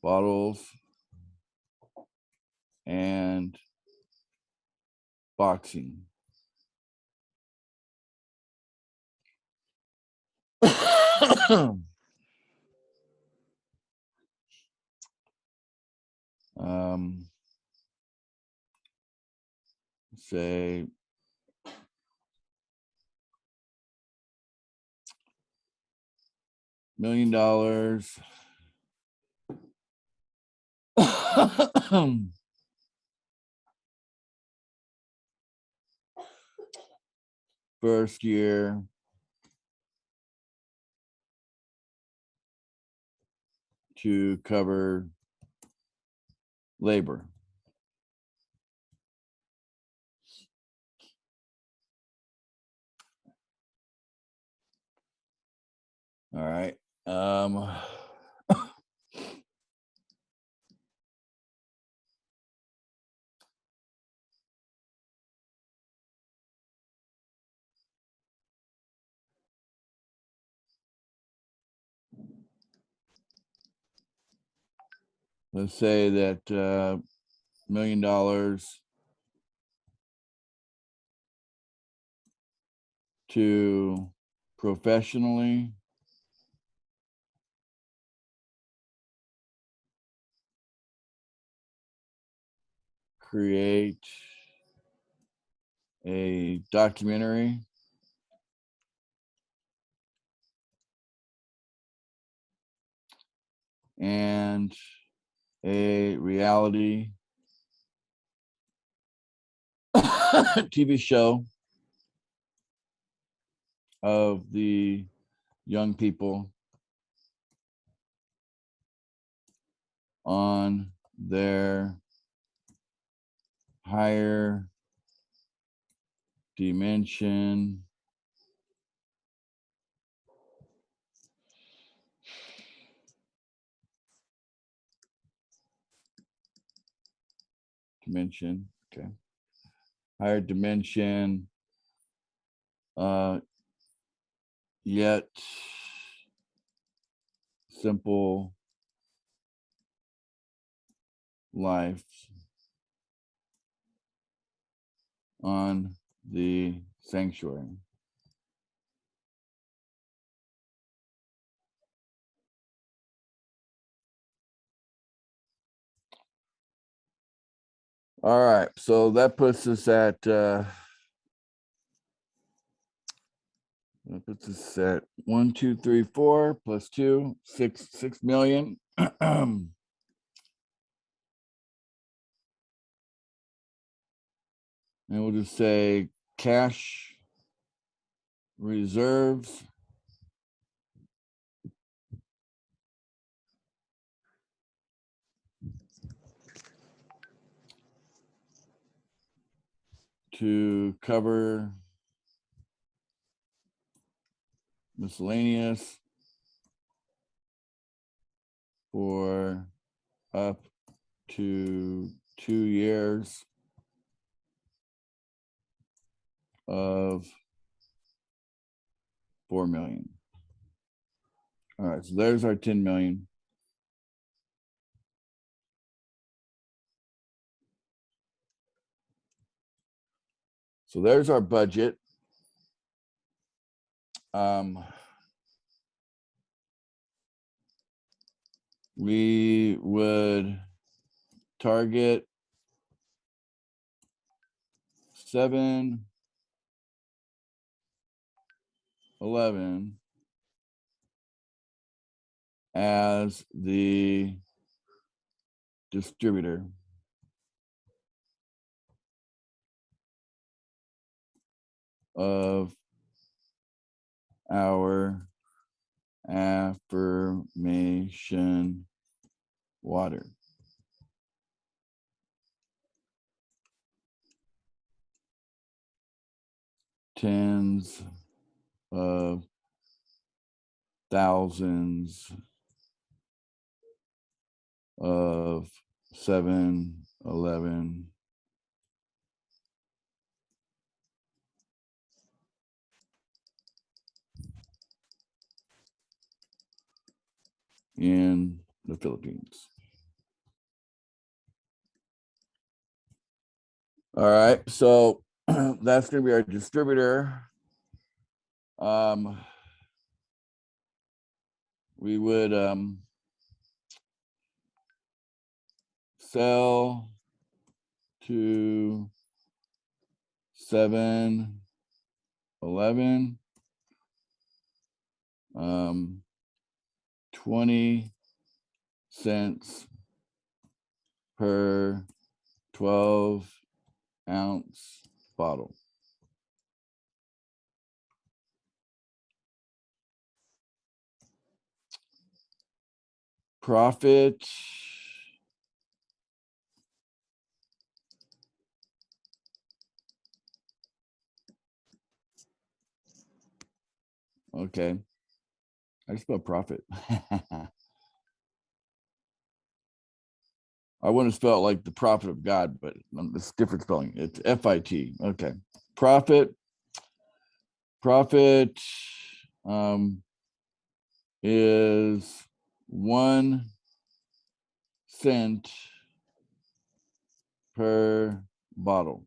bottles and boxing. Say $1 million first year to cover labor. All right. Let's say that $1 million to professionally create a documentary and a reality TV show of the young people on their higher dimension okay, higher dimension, yet simple life on the sanctuary. All right, so that puts us at that puts us at 1, 2, 3, 4 plus 2, 6 million. And we'll just say cash reserves to cover miscellaneous for up to 2 years of 4 million. All right, so there's our 10 million. So there's our budget. We would target 7-Eleven as the distributor. Of our affirmation water. Tens of thousands of 7-Eleven in the Philippines. All right, so that's going to be our distributor. We would sell to 7-Eleven 20 cents per 12-ounce bottle. Profit okay. I spelled profit. I wouldn't spell it like the prophet of God, but it's different spelling. It's F-I-T. Okay. Profit is 1 cent per bottle.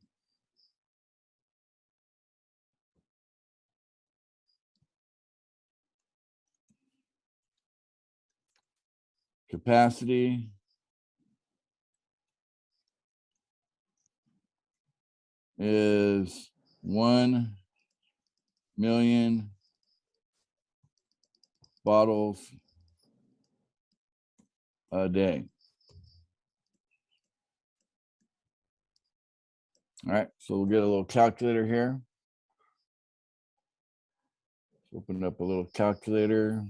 Capacity is 1 million bottles a day. All right, so we'll get a little calculator here. Let's open up a little calculator.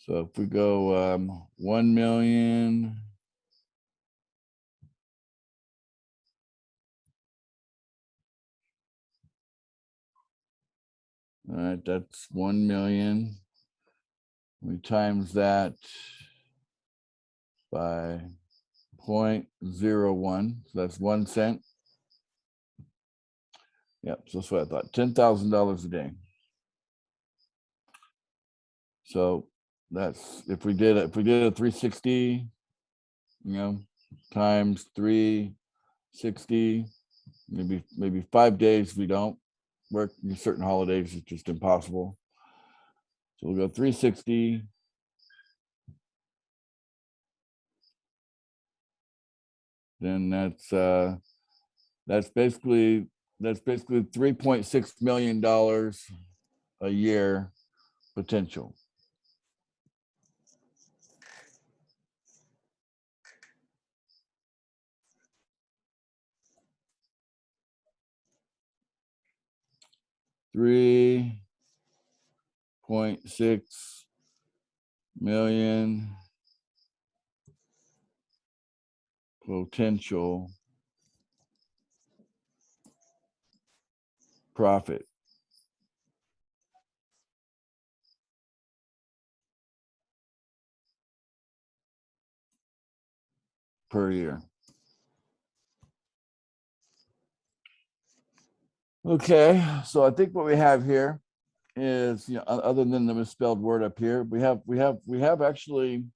So if we go 1 million all right, that's 1 million. We times that by 0.01, so that's 1 cent. Yep, so that's what I thought. $10,000 a day. So that's if we did a 360, times 360, maybe 5 days we don't work. Certain holidays it's just impossible. So we'll go 360. Then that's basically $3.6 million a year potential. $3.6 million potential profit per year. Okay, so I think what we have here is, other than the misspelled word up here, we have actually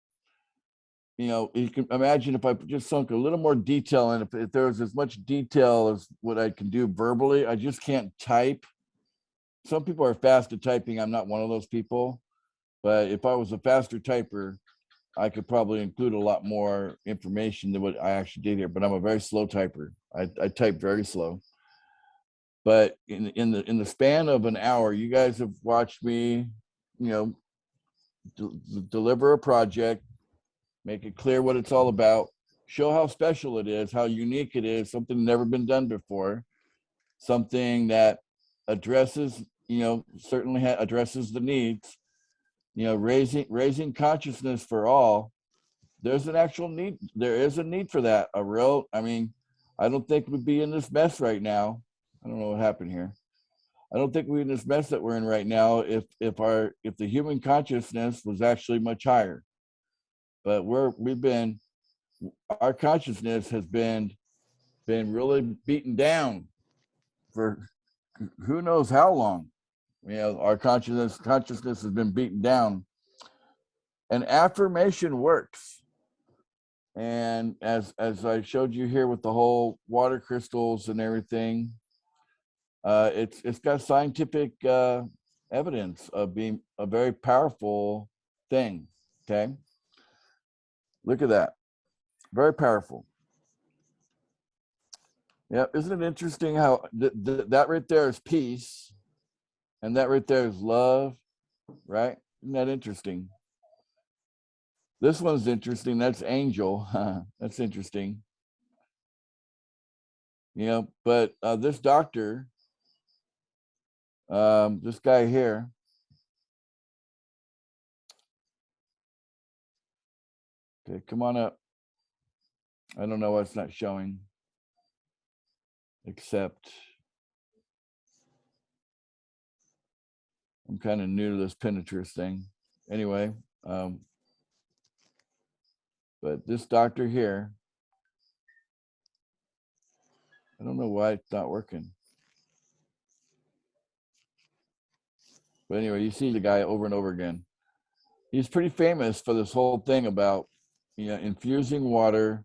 you can imagine if I just sunk a little more detail in, if there was as much detail as what I can do verbally, I just can't type. Some people are fast at typing. I'm not one of those people. But if I was a faster typer, I could probably include a lot more information than what I actually did here. But I'm a very slow typer. I type very slow. But in the span of an hour, you guys have watched me, deliver a project, make it clear what it's all about, show how special it is, how unique it is, something never been done before, something that addresses, certainly addresses the needs, raising consciousness for all. There's an actual need. There is a need for that. I don't think we'd be in this mess right now. I don't know what happened here. I don't think we're in this mess that we're in right now if the human consciousness was actually much higher. But our consciousness has been really beaten down for who knows how long. Our consciousness has been beaten down, and affirmation works. And as I showed you here with the whole water crystals and everything, it's got scientific evidence of being a very powerful thing. Okay, look at that, very powerful. Yeah, isn't it interesting how that right there is peace, and that right there is love, right? Isn't that interesting? This one's interesting. That's angel. That's interesting. But this doctor, this guy here, okay, come on up. I don't know why it's not showing, except I'm kind of new to this Pinterest thing. Anyway, but this doctor here, I don't know why it's not working. But anyway, you see the guy over and over again. He's pretty famous for this whole thing about, infusing water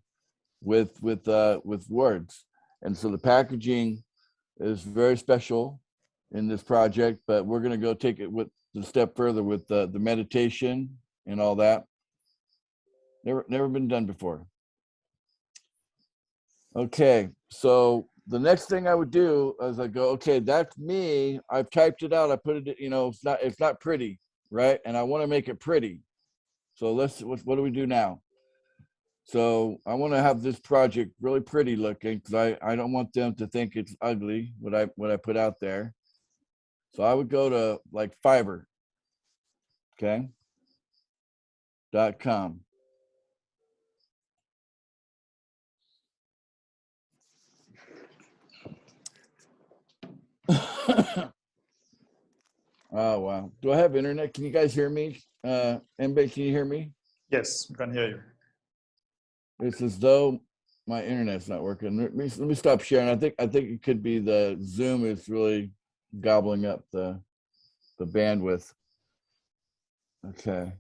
with words. And so the packaging is very special in this project, but we're going to go take it with the step further with the meditation and all that. Never been done before. Okay, so the next thing I would do is I go, okay, that's me. I've typed it out. I put it, it's not pretty, right? And I want to make it pretty. So what do we do now? So I want to have this project really pretty looking, because I don't want them to think it's ugly what I put out there. So I would go to like Fiverr, okay, .com. Oh wow! Do I have internet? Can you guys hear me? Anybody, can you hear me? Yes, we can hear you. It's as though my internet's not working. Let me stop sharing. I think it could be the Zoom is really gobbling up the bandwidth. Okay,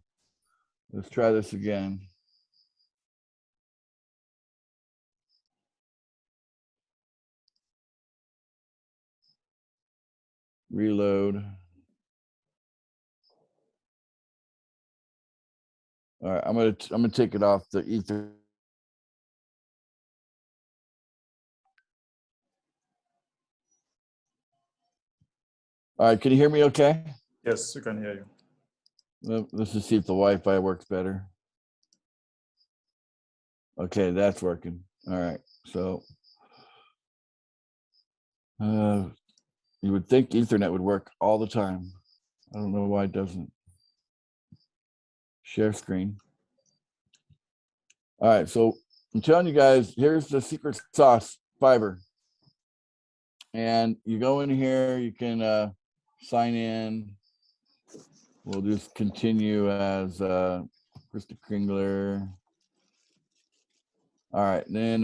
let's try this again. Reload. All right, I'm gonna take it off the ether. All right, can you hear me okay? Yes, we can hear you. Well, let's just see if the Wi-Fi works better. Okay, that's working. All right, so you would think Ethernet would work all the time. I don't know why it doesn't. Share screen. All right, so I'm telling you guys, here's the secret sauce, Fiverr. And you go in here, you can sign in. We'll just continue as Krista Kringler. All right, and then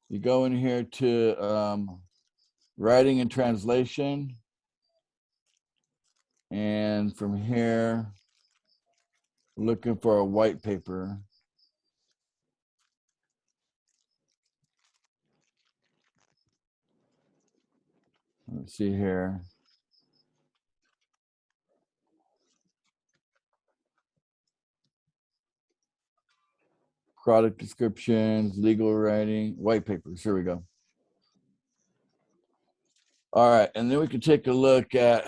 you go in here to writing and translation. And from here, looking for a white paper. Let's see here. Product descriptions, legal writing, white papers. Here we go. All right, and then we can take a look at,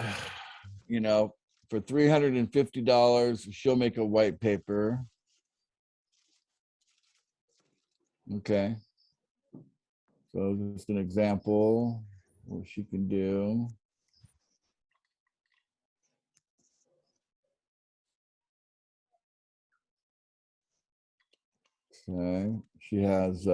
you know, for $350, she'll make a white paper. Okay. So just an example what she can do. Okay, she has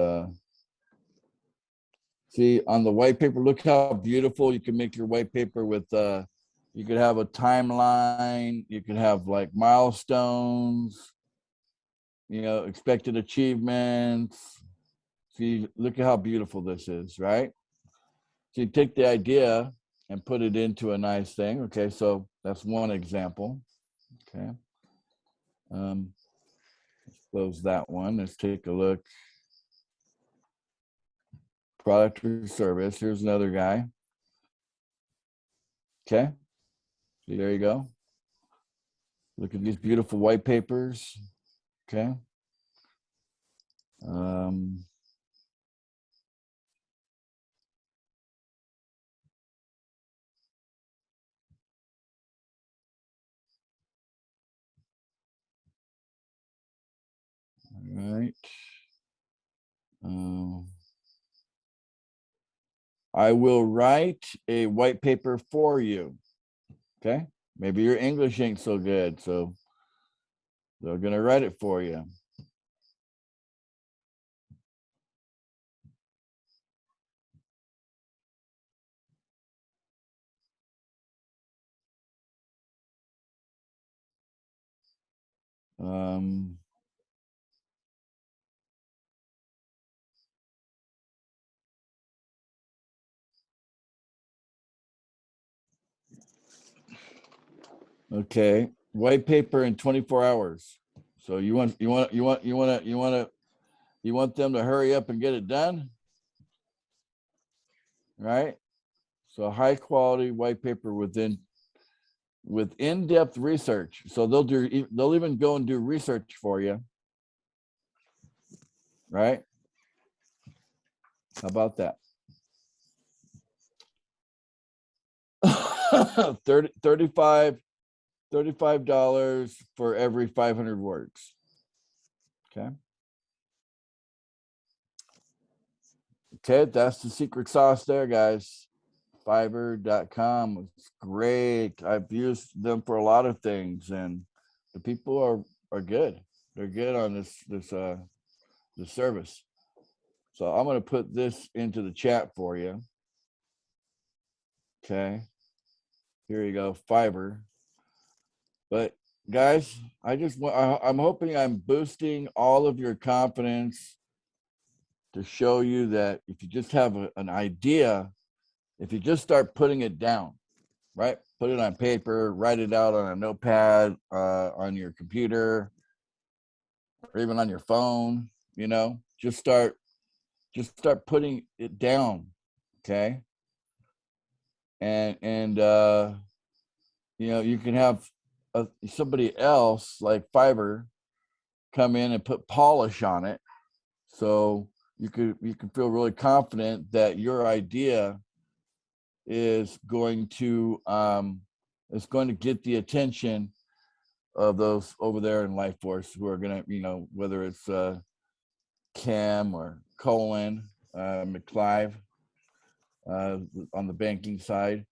see on the white paper, look how beautiful you can make your white paper with you could have a timeline, you could have like milestones, you know, expected achievements. See, look at how beautiful this is, right? So you take the idea and put it into a nice thing. Okay, so that's one example. Okay. Let's close that one. Let's take a look. Product or service. Here's another guy. Okay. See, there you go. Look at these beautiful white papers. Okay. All right. I will write a white paper for you. Okay. Maybe your English ain't so good, so they're going to write it for you. Okay, white paper in 24 hours. So you want them to hurry up and get it done, right? So high quality white paper with in-depth research. So they'll even go and do research for you, right? How about that? $35 for every 500 words. Okay. Okay, that's the secret sauce there, guys. Fiverr.com. It's great. I've used them for a lot of things, and the people are good. They're good on this service. So I'm going to put this into the chat for you. Okay. Here you go, Fiverr. But guys, I'm hoping I'm boosting all of your confidence to show you that if you just have an idea, if you just start putting it down, right? Put it on paper, write it out on a notepad, on your computer, or even on your phone, you know, just start putting it down. Okay. And you know, you can have somebody else like Fiverr come in and put polish on it. So you can feel really confident that your idea is going to get the attention of those over there in LifeForce who are going to, you know, whether it's Cam or Colin, McClive on the banking side,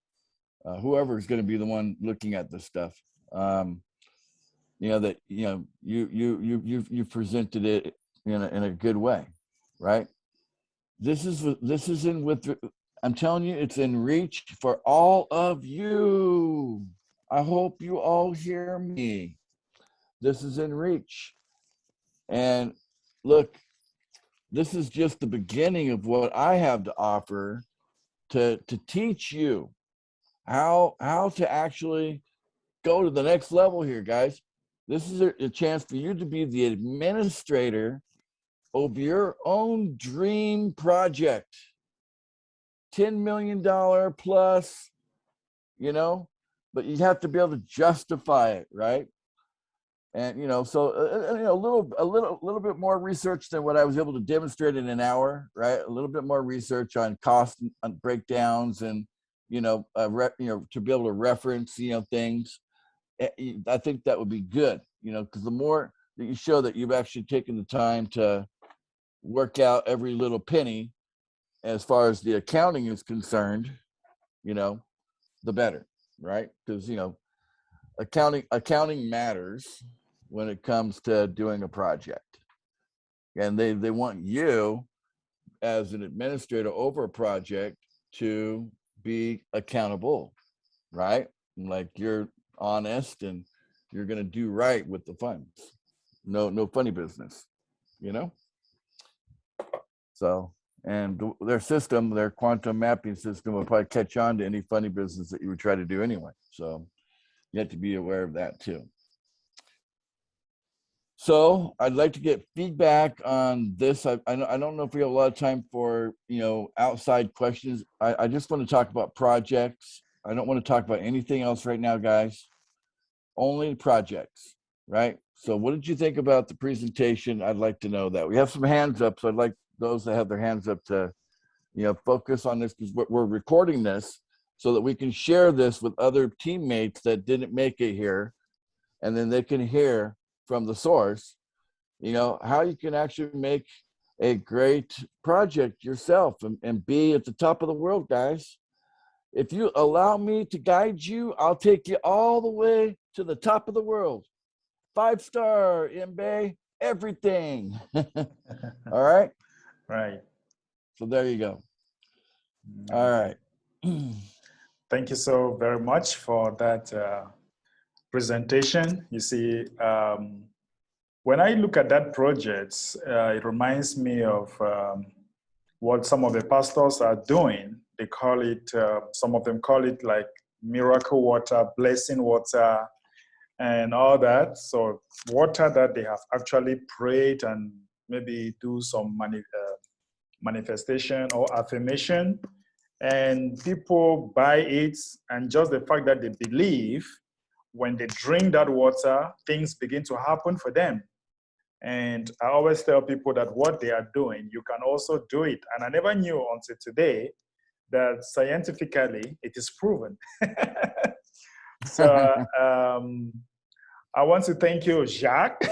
whoever is going to be the one looking at this stuff. You know, that, you know, you presented it in a good way, right? This is in with, I'm telling you, it's in reach for all of you. I hope you all hear me. This is in reach. And look, this is just the beginning of what I have to offer to teach you how to actually go to the next level here, guys. This is a chance for you to be the administrator of your own dream project. $10 million plus, you know, but you have to be able to justify it, right? And so a little bit more research than what I was able to demonstrate in an hour, right? A little bit more research on cost and breakdowns, and to be able to reference things. I think that would be good, because the more that you show that you've actually taken the time to work out every little penny as far as the accounting is concerned, the better, right? Because accounting matters when it comes to doing a project, and they want you as an administrator over a project to be accountable, right? Like, you're honest and you're going to do right with the funds. No funny business, so, and their system, their quantum mapping system, will probably catch on to any funny business that you would try to do anyway. So you have to be aware of that too. So I'd like to get feedback on this. I don't know if we have a lot of time for, outside questions. I just want to talk about projects. I don't want to talk about anything else right now, guys. Only projects, right? So what did you think about the presentation? I'd like to know that. We have some hands up, so I'd like those that have their hands up to, focus on this, because we're recording this so that we can share this with other teammates that didn't make it here, and then they can hear from the source, how you can actually make a great project yourself and be at the top of the world, guys. If you allow me to guide you, I'll take you all the way to the top of the world. 5-star, Mbe, everything. All right? Right. So there you go. All right. Thank you so very much for that presentation. You see, when I look at that project, it reminds me of what some of the pastors are doing. They call it, some of them call it like miracle water, blessing water, and all that. So water that they have actually prayed and maybe do some manifestation or affirmation, and people buy it, and just the fact that they believe, when they drink that water, things begin to happen for them. And I always tell people that what they are doing, you can also do it. And I never knew until today that scientifically it is proven. So I want to thank you, Jacques.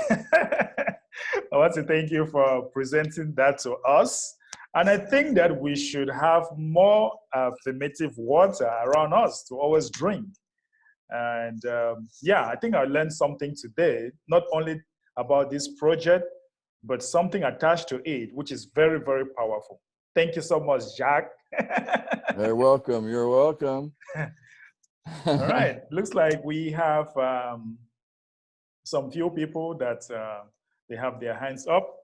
I want to thank you for presenting that to us. And I think that we should have more affirmative water around us to always drink. And yeah, I think I learned something today, not only about this project, but something attached to it, which is very, very powerful. Thank you so much, Jacques. You're welcome. You're welcome. All right. Looks like we have some few people that they have their hands up.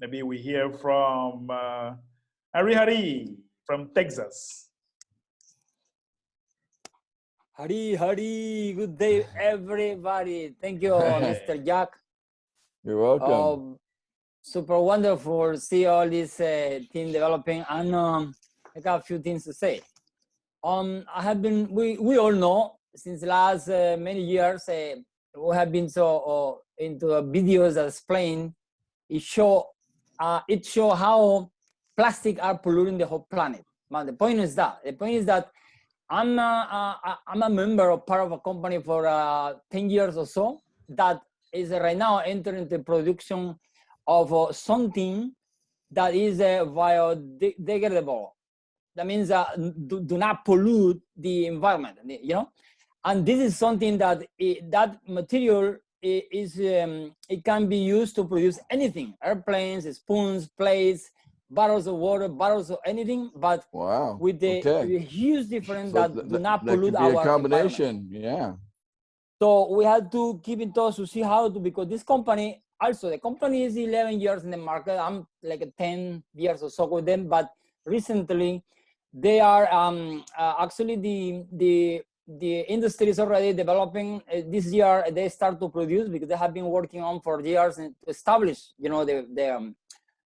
Maybe we hear from Hari from Texas. Hari, good day, everybody. Thank you, Mr. Jack. You're welcome. Super wonderful to see all this team developing, and I got a few things to say. I have been, we all know since last many years, we have been so into videos that explain, it show how plastic are polluting the whole planet. But the point is that I'm a member of part of a company for 10 years or so that is right now entering the production of something that is biodegradable. That means do not pollute the environment, And this is something that that material is it can be used to produce anything: airplanes, spoons, plates, bottles of water, bottles of anything. But wow, with the huge difference that do not pollute our a combination. Yeah. So we had to keep in touch to see how to, because this company, also the company is 11 years in the market. I'm like 10 years or so with them, but recently they are actually the industry is already developing. This year they start to produce because they have been working on for years to establish,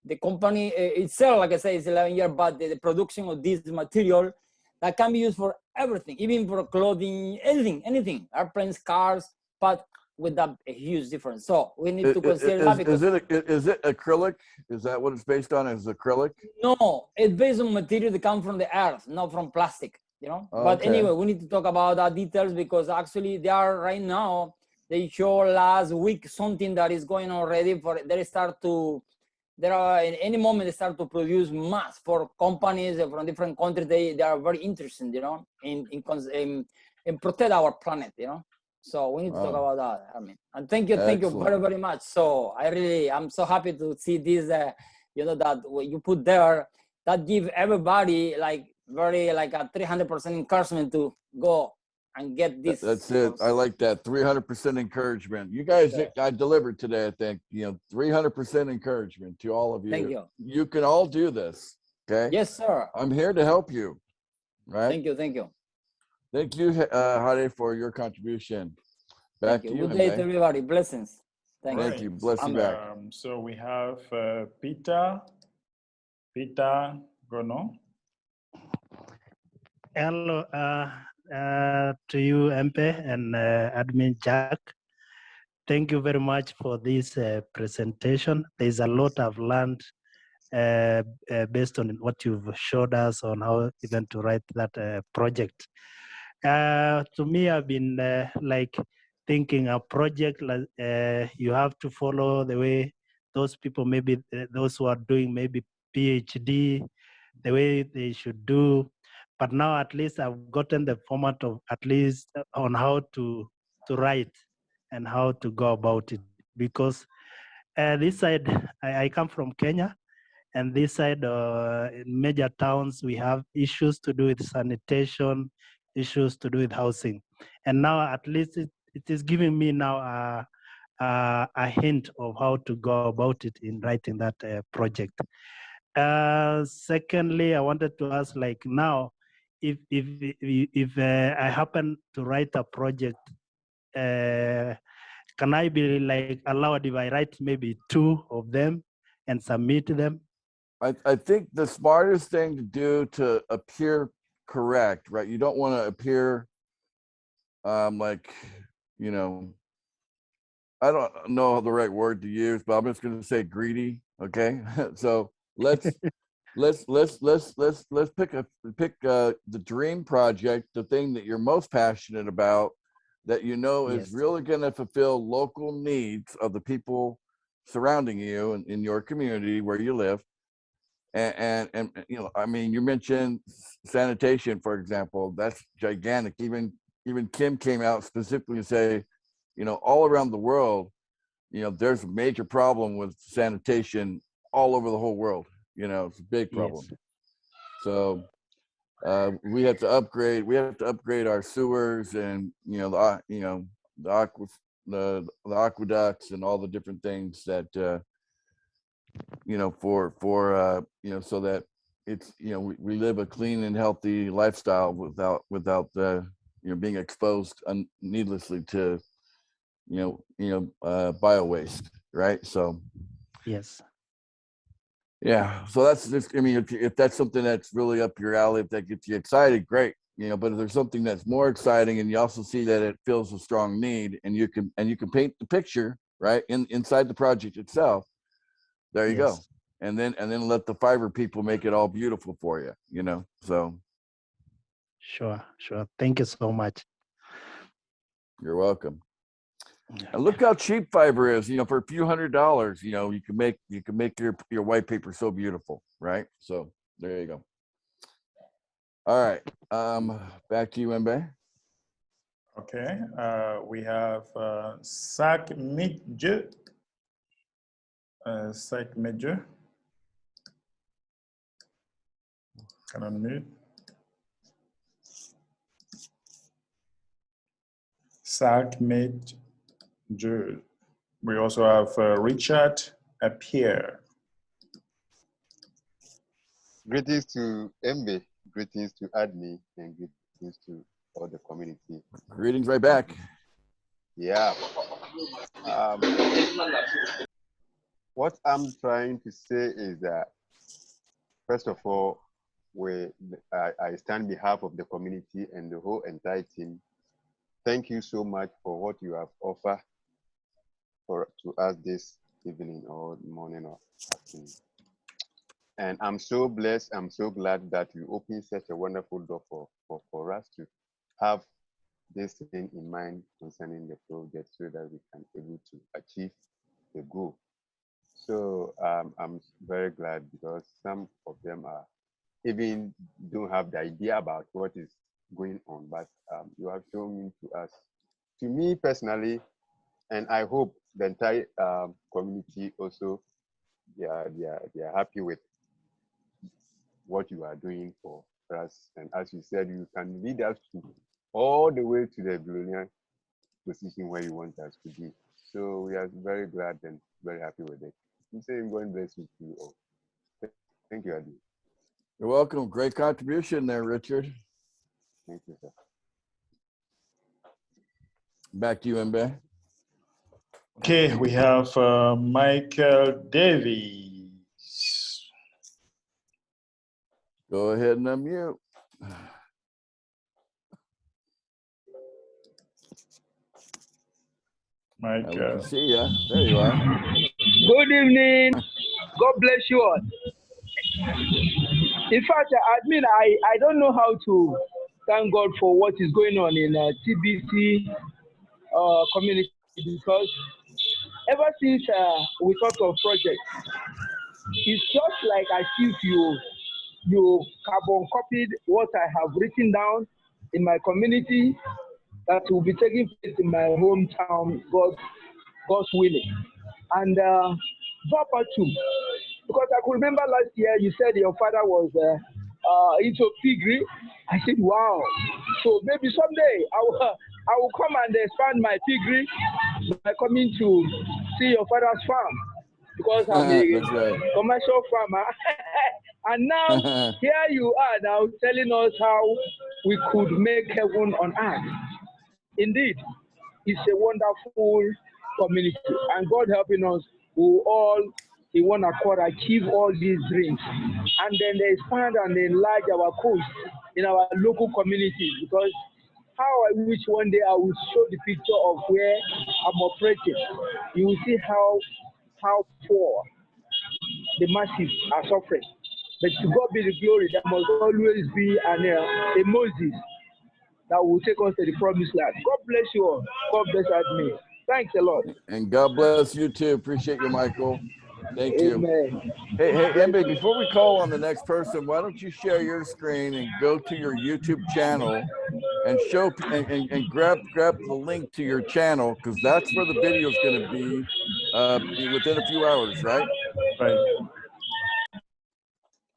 the company itself, like I say, is 11 years, but the production of this material that can be used for everything, even for clothing, anything, airplanes, cars, but with that a huge difference. So we need to consider that because is it acrylic? Is that what it's based on? Is acrylic? no, it's based on material that come from the earth, not from plastic, you know. But Okay. anyway, we need to talk about that details because actually they are right now, they show last week something that is going on already for, there are in any moment they start to produce mass for companies from different countries. They are very interested, you know, in protect our planet, you know. So we need to talk about that. I mean, and thank you very, very much. So I'm so happy to see this, you know, that what you put there, that give everybody like a 300% encouragement to go and get this. That's it. I like that 300% encouragement. You guys, I delivered today. I think 300% encouragement to all of you. Thank you. You can all do this. Okay. Yes, sir. I'm here to help you. Right. Thank you. Thank you. Thank you, Hade, for your contribution. Back to you. Good day to everybody. Blessings. Thank you. Bless you back. So we have Peter Gono. Hello to you, Mpe, and Admin Jack. Thank you very much for this presentation. There's a lot I've learned based on what you've showed us on how even to write that project. To me, I've been like thinking a project like you have to follow the way those people, maybe those who are doing maybe PhD, the way they should do. But now at least I've gotten the format of at least on how to write and how to go about it. Because this side, I come from Kenya, and this side, in major towns, we have issues to do with sanitation, issues to do with housing. And now at least it is giving me now a hint of how to go about it in writing that project. Secondly, I wanted to ask, like now, if I happen to write a project, can I be like allowed if I write maybe 2 of them and submit them? I think the smartest thing to do to appear correct, right? You don't want to appear like, I don't know the right word to use, but I'm just going to say greedy. Okay. So let's pick the dream project, the thing that you're most passionate about, that is really going to fulfill local needs of the people surrounding you and in your community where you live. And I mean, you mentioned sanitation, for example. That's gigantic. Even Kim came out specifically to say, all around the world, there's a major problem with sanitation all over the whole world. It's a big problem. Yes. So we have to upgrade our sewers and the aqueducts and all the different things that so that it's we live a clean and healthy lifestyle without being exposed needlessly to bio waste, right? So yes. Yeah, so that's just, I mean, if that's something that's really up your alley, if that gets you excited, great. But if there's something that's more exciting and you also see that it fills a strong need and you can paint the picture, right, inside the project itself, there you go. And then let the Fiverr people make it all beautiful for you, so. Sure. Thank you so much. You're welcome. And look how cheap Fiverr is, for a few $100s, you can make your white paper so beautiful, right? So there you go. All right. Back to you, Mbe. Okay. We have Sak Midje. Sak Midje. Can unmute. Sak Midje. We also have Richard Pierre. Greetings to Mbe, greetings to Admi, and greetings to all the community. Greetings right back. Yeah. what I'm trying to say is that, first of all, I stand on behalf of the community and the whole entire team. Thank you so much for what you have offered to us this evening or morning or afternoon. And I'm so blessed, I'm so glad that you opened such a wonderful door for us to have this thing in mind concerning the project so that we can be able to achieve the goal. So I'm very glad because some of them are even don't have the idea about what is going on, but you have shown to us, to me personally, and I hope the entire community also, they are happy with what you are doing for us. And as you said, you can lead us to all the way to the billionaire position where you want us to be. So we are very glad and very happy with it. I'm saying God bless you too all. Thank you, Adi. You're welcome. Great contribution there, Richard. Thank you, sir. Back to you, Mbe. Okay, we have Michael Davies. Go ahead and unmute. We Michael. can see ya. There you are. Good evening. God bless you all. In fact, admin, I don't know how to thank God for what is going on in TBC community, because ever since we thought of project, it's just like as if you carbon copied what I have written down in my community that will be taking place in my hometown, God's willing. And Papa too, because I could remember last year you said your father was into piggery. I said, wow. So maybe someday I will come and expand my piggery by coming to see your father's farm, because I'm a commercial farmer. And now here you are now telling us how we could make heaven on earth. Indeed, it's a wonderful community, and God helping us, we all in one accord achieve all these dreams, and then they expand and enlarge our coast in our local communities. Because how I wish one day I will show the picture of where I'm operating. You will see how poor the masses are suffering. But to God be the glory. There must always be a Moses that will take us to the promised land. God bless you all. God bless me. Thanks a lot. And God bless you too. Appreciate you, Michael. Thank you. Amen. Hey, Mbe, before we call on the next person, why don't you share your screen and go to your YouTube channel and show and grab the link to your channel, because that's where the video is going to be within a few hours, right? Right.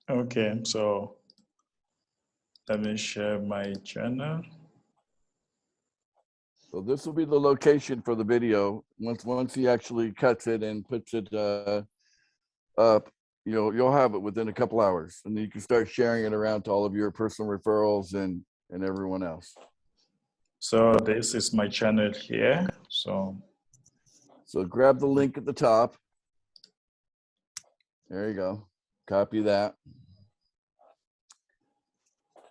Okay, so let me share my channel. So this will be the location for the video. Once he actually cuts it and puts it up, you'll have it within a couple hours, and then you can start sharing it around to all of your personal referrals and everyone else. So this is my channel here. So grab the link at the top. There you go. Copy that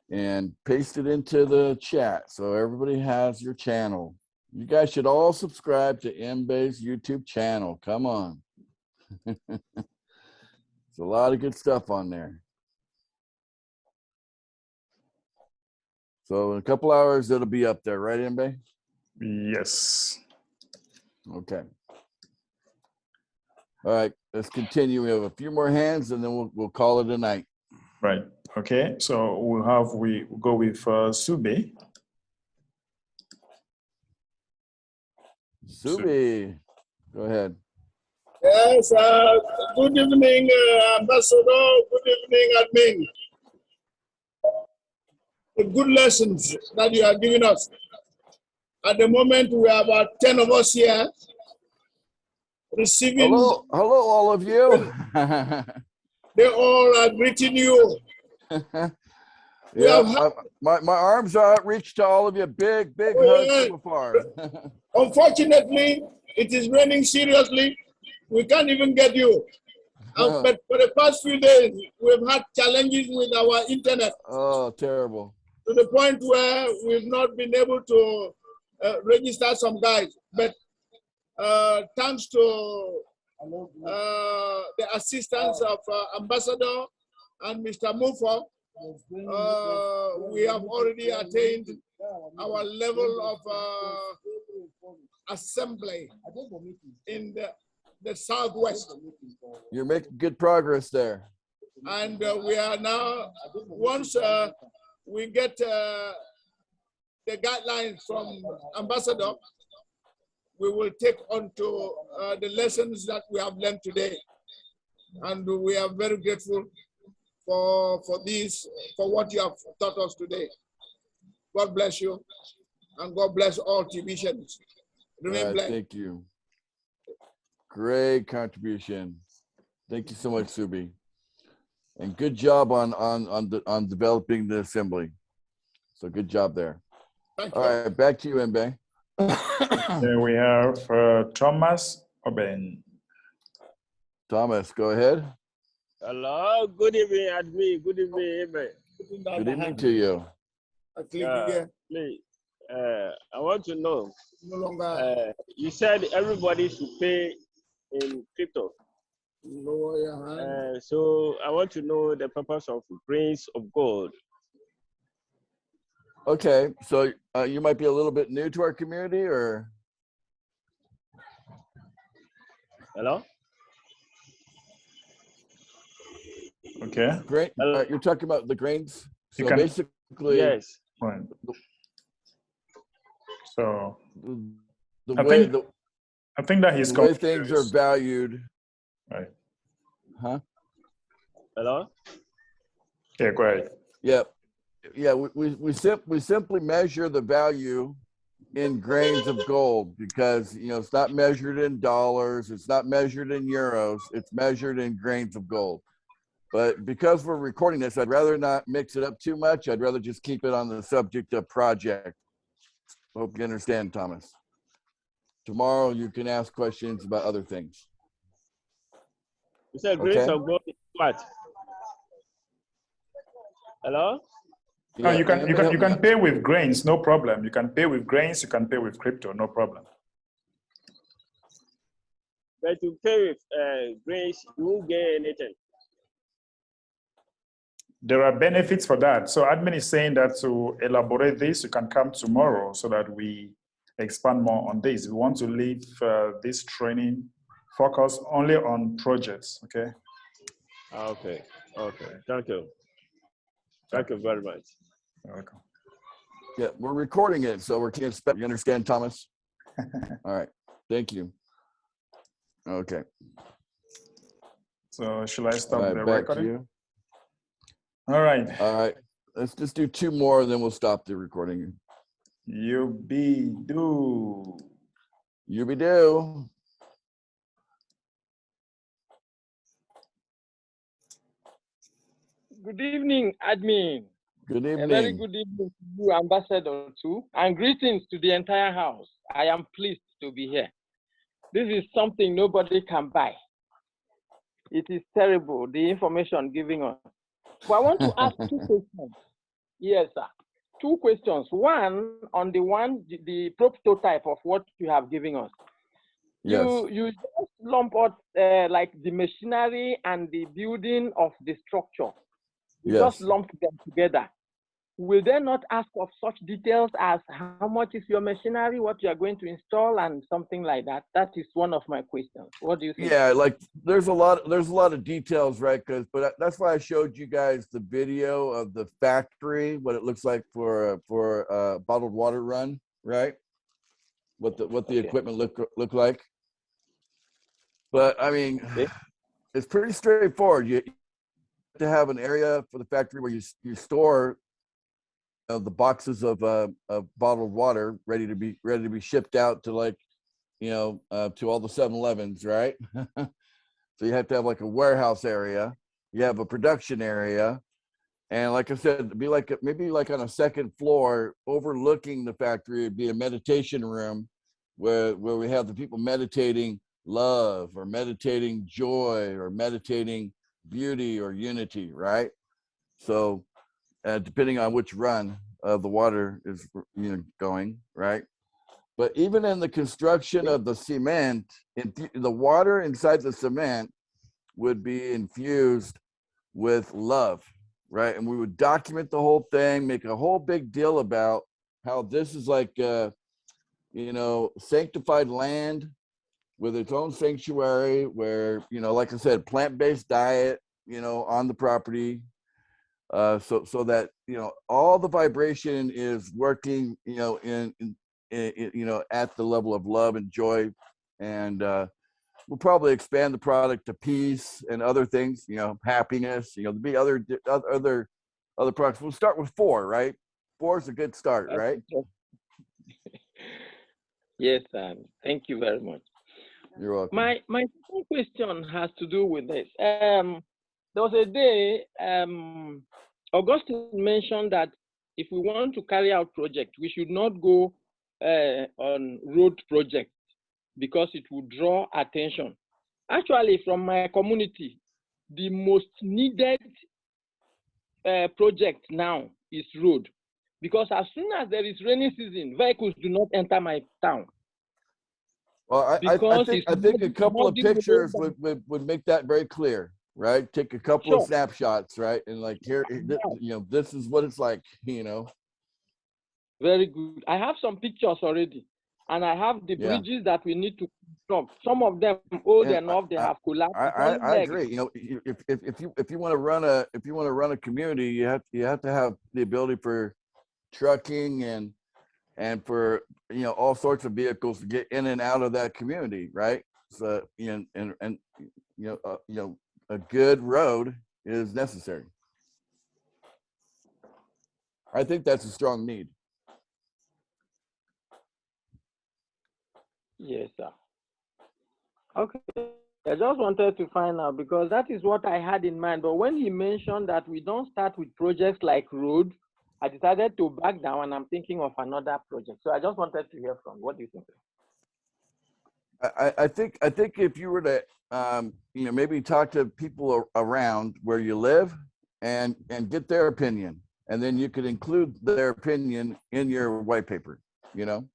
and paste it into the chat so everybody has your channel. You guys should all subscribe to Mbe's YouTube channel. Come on. There's a lot of good stuff on there. So in a couple hours, it'll be up there, right, Mbe? yes. Okay. All right, let's continue. We have a few more hands, and then we'll call it a night. Right. Okay. So we go with Sube. Subi, go ahead. Yes, good evening, Ambassador. Good evening, admin. The good lessons that you are giving us. At the moment, we are about 10 of us here receiving. Hello, all of you. They all are greeting you. Yeah, my arms are outreached to all of you. Big hugs from afar. Unfortunately, it is raining seriously, We can't even get you. But for the past few days, we've had challenges with our internet Oh, terrible. to the point where we've not been able to register some guys. But thanks to the assistance of Ambassador and Mr. Mufo, we have already attained our level of assembly in the Southwest. You're making good progress there. And we are now, once we get the guidelines from Ambassador, we will take on to the lessons that we have learned today. And we are very grateful for what you have taught us today. God bless you, and God bless all TVians. Remain blessed. Thank you. Great contribution. Thank you so much, Subi. And good job on developing the assembly. So good job there. Thank All you. right, back to you, Mbe. Here we have Thomas Oben. Thomas, go ahead. Hello, good evening, Admin. Good evening, Ebe. Good evening to you. Please, I want to know. No longer. You said everybody should pay in crypto. Lower your hand. So I want to know the purpose of grains of gold. Okay, so you might be a little bit new to our community, or? Hello? Okay. Great. You're talking about the grains. So You can- basically, Yes. Right. So the I way think- I think that he's the way things are confused. valued. Right. Huh? Hello? Yeah, go ahead. Yeah, yeah. We simply measure the value in grains of gold because it's not measured in dollars, it's not measured in euros, it's measured in grains of gold. But because we're recording this, I'd rather not mix it up too much. I'd rather just keep it on the subject of project. Hope you understand, Thomas. Tomorrow you can ask questions about other things. You said grains Okay. of gold is what? Hello? No, you let me help can you. pay with grains, no problem. You can pay with grains, you can pay with crypto, no problem. But to pay with grains, you won't get anything. There are benefits for that. So admin is saying that to elaborate this, you can come tomorrow so that we expand more on this. We want to leave this training focus only on projects, okay? Okay. Okay. Thank you. Thank you very much. You're welcome. Yeah, we're recording it, so we're can't expect. You understand, Thomas? All right. Thank you. Okay. So should I stop All the right, back to recording? you. All right. All right. Let's just do 2 more, and then we'll stop the recording. You be do. You be do. Good evening, admin. Good A very evening. good evening to you, Ambassador, too, and greetings to the entire house. I am pleased to be here. This is something nobody can buy. It is terrible, the information giving us. But I want to ask 2 questions. Yes, sir. 2 questions. One, on the prototype of what you have given us. Yes. You just lump out like the machinery and the building of the structure. You Yes. just lump them together. Will they not ask of such details as how much is your machinery, what you are going to install, and something like that? That is one of my questions. What do you think? Yeah, like there's a lot of details, right? But that's why I showed you guys the video of the factory, what it looks like for a bottled water run, right? What the Okay. equipment look like. But I mean, Okay. it's pretty straightforward. You have to have an area for the factory where you store the boxes of bottled water ready to be shipped out to to all the 7-Elevens, right? So you have to have like a warehouse area. You have a production area, and like I said, it'd be like maybe like on a second floor overlooking the factory. It'd be a meditation room where we have the people meditating love or meditating joy or meditating beauty or unity, right? So depending on which run of the water is going, right? But even in the construction of the cement, the water inside the cement would be infused with love, right? And we would document the whole thing, make a whole big deal about how this is like, sanctified land with its own sanctuary where, like I said, plant-based diet, on the property. So that, all the vibration is working, in at the level of love and joy. And we'll probably expand the product to peace and other things, happiness, there'll be other products. We'll start with 4, right? 4 is a good start, right? Yes, thank you very much. You're welcome. My second question has to do with this. There was a day, Augustine mentioned that if we want to carry out project, we should not go on road project because it would draw attention. Actually, from my community, the most needed project now is road, because as soon as there is rainy season, vehicles do not enter my town. Well, I think a couple of pictures would make that very clear, right? Take a couple of snapshots, right? And like here, this is what it's like, Very good. I have some pictures already, and I have the bridges that we need to construct. Some of them old enough, they have collapsed. I agree. If you want to run a community, you have to have the ability for trucking and for all sorts of vehicles to get in and out of that community, right? So a good road is necessary. I think that's a strong need. Yes, sir. Okay. I just wanted to find out, because that is what I had in mind. But when he mentioned that we don't start with projects like road, I decided to back down, and I'm thinking of another project. So I just wanted to hear from. What do you think? I think if you were to maybe talk to people around where you live and get their opinion, and then you could include their opinion in your white paper. You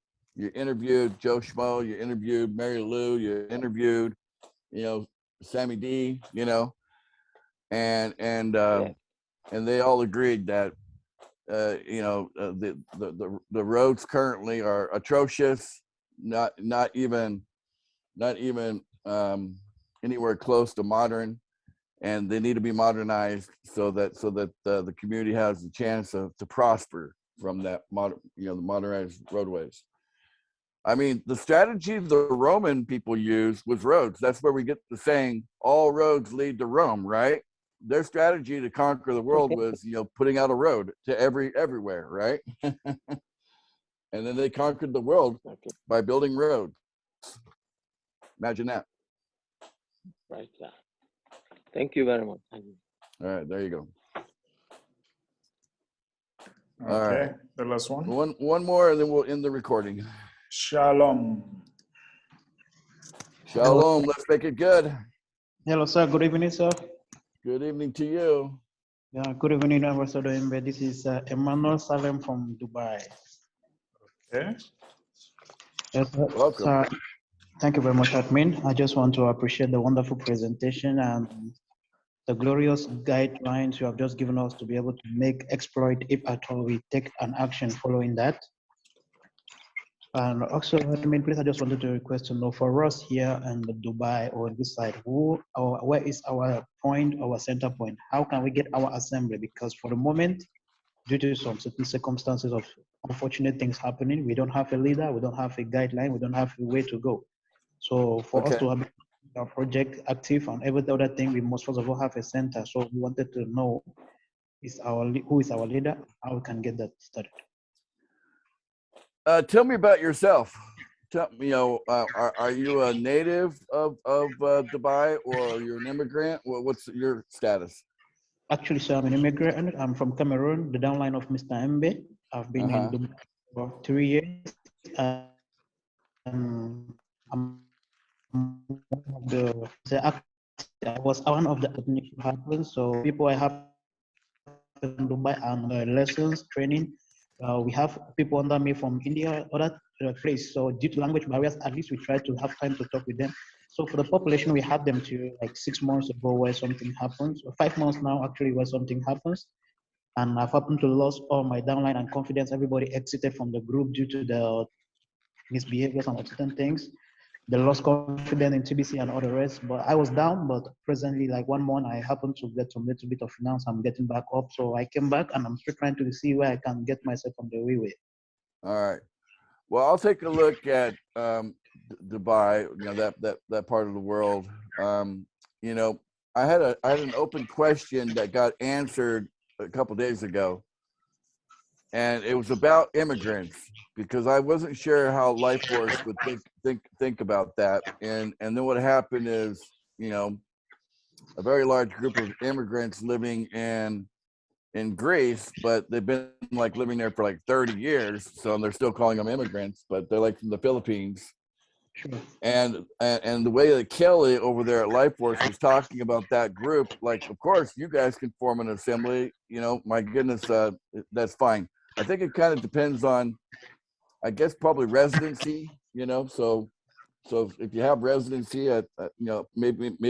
interviewed Joe Schmo, you interviewed Mary Lou, you interviewed Sammy D, and they all agreed that the roads currently are atrocious, not even anywhere close to modern, and they need to be modernized so that the community has a chance to prosper from that the modernized roadways. I mean, the strategy the Roman people used was roads. That's where we get the saying, all roads lead to Rome, right? Their strategy to conquer the world was, putting out a road to everywhere, right? And then they conquered the world by building roads. Imagine that. Right, sir. Thank you very much. All right, there you go. Okay, all right. The last one. One more, and then we'll end the recording. Shalom. Shalom. Let's make it good. Hello, sir. Good evening, sir. Good evening to you. Yeah, good evening, Ambassador Mbe. This is Emmanuel Salem from Dubai. Okay. Yes, sir. Welcome. Sir, thank you very much, admin. I just want to appreciate the wonderful presentation and the glorious guidelines you have just given us to be able to make exploit if at all we take an action following that. And also, please, I just wanted to request to know for us here in Dubai or in this side, where is our point, our center point? How can we get our assembly? Because for the moment, due to some certain circumstances of unfortunate things happening, we don't have a leader, we don't have a guideline, we don't have a way to go. So for us to have our project active and every other thing, we must first of all have a center. So we wanted to know who is our leader, how we can get that started. Tell me about yourself. Tell me, are you a native of Dubai, or you're an immigrant? What's your status? Actually, sir, I'm an immigrant. I'm from Cameroon, the downline of Mr. Mbe. I've been in Dubai for 3 years. I'm I was one of the admin who happened. So people I have in Dubai and lessons training. We have people under me from India, other place. So due to language barriers, at least we try to have time to talk with them. So for the population, we had them to like 6 months ago where something happens, or 5 months now actually where something happens. And I've happened to lose all my downline and confidence. Everybody exited from the group due to the misbehaviors and certain things. They lost confidence in TBC and all the rest. But I was down, but presently, like 1 month, I happened to get some little bit of finance. I'm getting back up. So I came back and I'm still trying to see where I can get myself on the way. All right. Well, I'll take a look at Dubai, you know, that part of the world. You know, I had an open question that got answered a couple days ago, and it was about immigrants, because I wasn't sure how LifeForce would think about that. And then what happened is, you know, a very large group of immigrants living in Greece, but they've been like living there for like 30 years. So they're still calling them immigrants, but they're like from the Philippines. Sure. And the way that Kelly over there at LifeForce was talking about that group, like, of course, you guys can form an assembly, you know, my goodness, that's fine. I think it kind of depends on, I guess, probably residency, you know, so if you have residency at, you know, maybe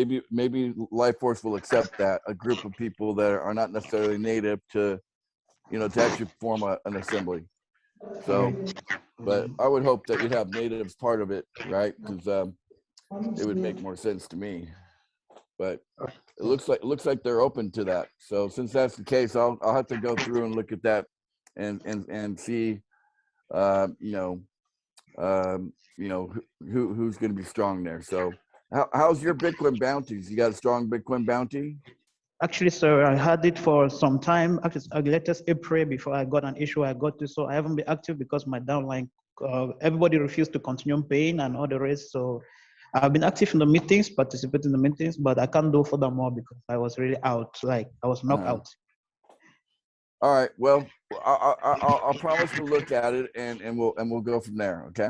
LifeForce will accept that, a group of people that are not necessarily native to, you know, to actually form an assembly. So, but I would hope that you'd have natives part of it, right? Because it would make more sense to me. But it looks like they're open to that. So since that's the case, I'll have to go through and look at that and see, you know, who's going to be strong there. So how's your Bitcoin bounties? You got a strong Bitcoin bounty? Actually, sir, I had it for some time. Actually, latest April before I got an issue I got to. So I haven't been active because my downline, everybody refused to continue paying and all the rest. So I've been active in the meetings, participating in the meetings, but I can't do furthermore because I was really out. Like I was knocked out. All right. Well, I'll promise to look at it and we'll go from there. Okay.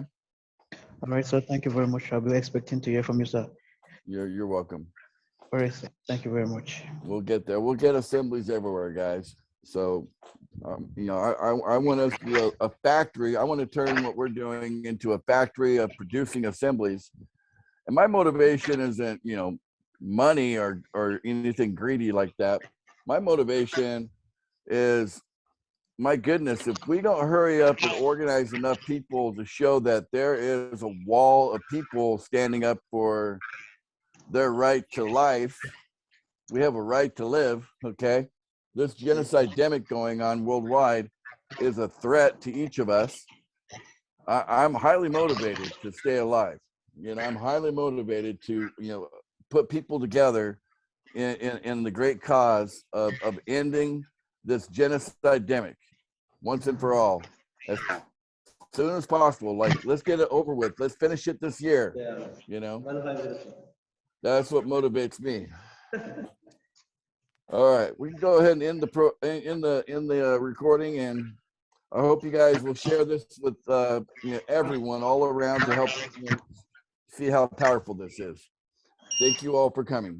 All right, sir. Thank you very much. I'll be expecting to hear from you, sir. You're welcome. All right, sir. Thank you very much. We'll get there. We'll get assemblies everywhere, guys. So, you know, I want us to be a factory. I want to turn what we're doing into a factory of producing assemblies. And my motivation isn't, you know, money or anything greedy like that. My motivation is, my goodness, if we don't hurry up and organize enough people to show that there is a wall of people standing up for their right to life, we have a right to live, okay? This genocide-demic going on worldwide is a threat to each of us. I'm highly motivated to stay alive. You know, I'm highly motivated to, you know, put people together in the great cause of ending this genocide-demic once and for all, as soon as possible. Like, let's get it over with. Let's finish it this year. You know, that's what motivates me. All right, we can go ahead and end the recording, and I hope you guys will share this with you know, everyone all around to help, you know, see how powerful this is. Thank you all for coming.